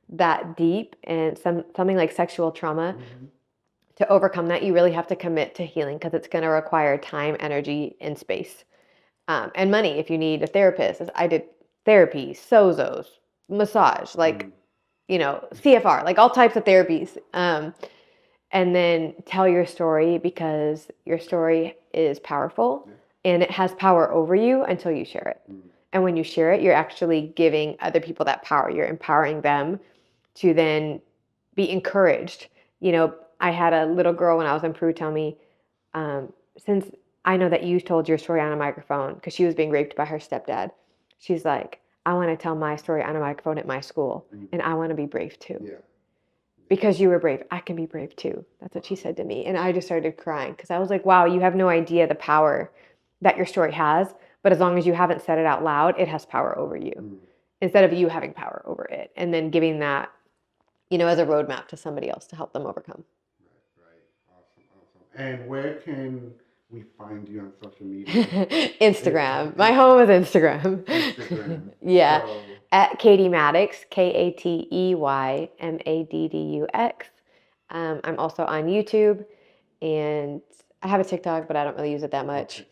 that deep and something like sexual trauma,
Mm-hmm.
to overcome that, you really have to commit to healing because it's going to require time, energy, and space. And money if you need a therapist. I did therapy, SOZOs, massage, like, CFR, like all types of therapies. And then tell your story because your story is powerful
Yeah.
and it has power over you until you share it.
Mm-hmm.
And when you share it, you're actually giving other people that power. You're empowering them to then be encouraged. I had a little girl when I was in Peru tell me, since I know that you told your story on a microphone because she was being raped by her stepdad, she's like, I want to tell my story on a microphone at my school, and I want to be brave too.
Yeah.
Because you were brave, I can be brave too. That's what she said to me. And I just started crying because I was like, wow, you have no idea the power that your story has. But as long as you haven't said it out loud, it has power over you instead of you having power over it. And then giving that, as a roadmap to somebody else to help them overcome.
Right. Awesome. And where can we find you on social media?
Instagram. My home is Instagram.
Instagram.
Yeah.
So,
At Katey Maddux, KateyMaddux. I'm also on YouTube, and I have a TikTok, but I don't really use it that much.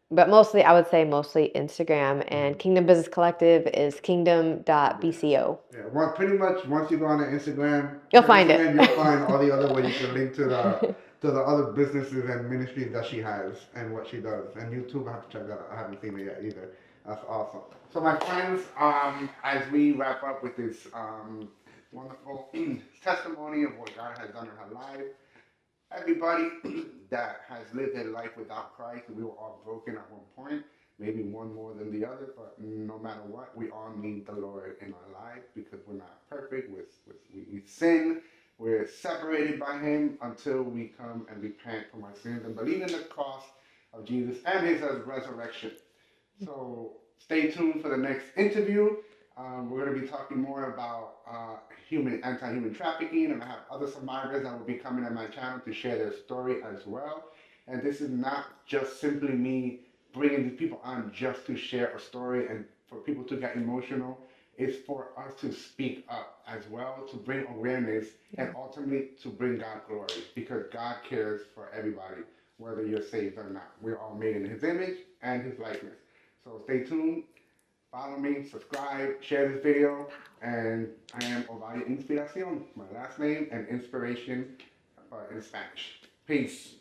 But mostly, I would say mostly Instagram, and Kingdom Business Collective is kingdom.bco.
Yeah, well, pretty much once you go on the Instagram,
You'll find it.
You'll find all the other ways you can link to the other businesses and ministries that she has and what she does. And YouTube, I have to check that out. I haven't seen it yet either. That's awesome. So my friends, as we wrap up with this wonderful testimony of what God has done in her life, everybody that has lived their life without Christ, we were all broken at one point, maybe one more than the other, but no matter what, we all need the Lord in our life because we're not perfect. We sin. We're separated by Him until we come and repent from our sins and believe in the cross of Jesus and His resurrection. So stay tuned for the next interview. We're going to be talking more about anti-human trafficking, and I have other survivors that will be coming on my channel to share their story as well. And this is not just simply me bringing these people on just to share a story and for people to get emotional. It's for us to speak up as well, to bring awareness, and ultimately to bring God glory, because God cares for everybody, whether you're saved or not. We're all made in His image and His likeness. So stay tuned. Follow me, subscribe, share this video, and I am Ovadia Inspiración, my last name, and inspiration in Spanish. Peace.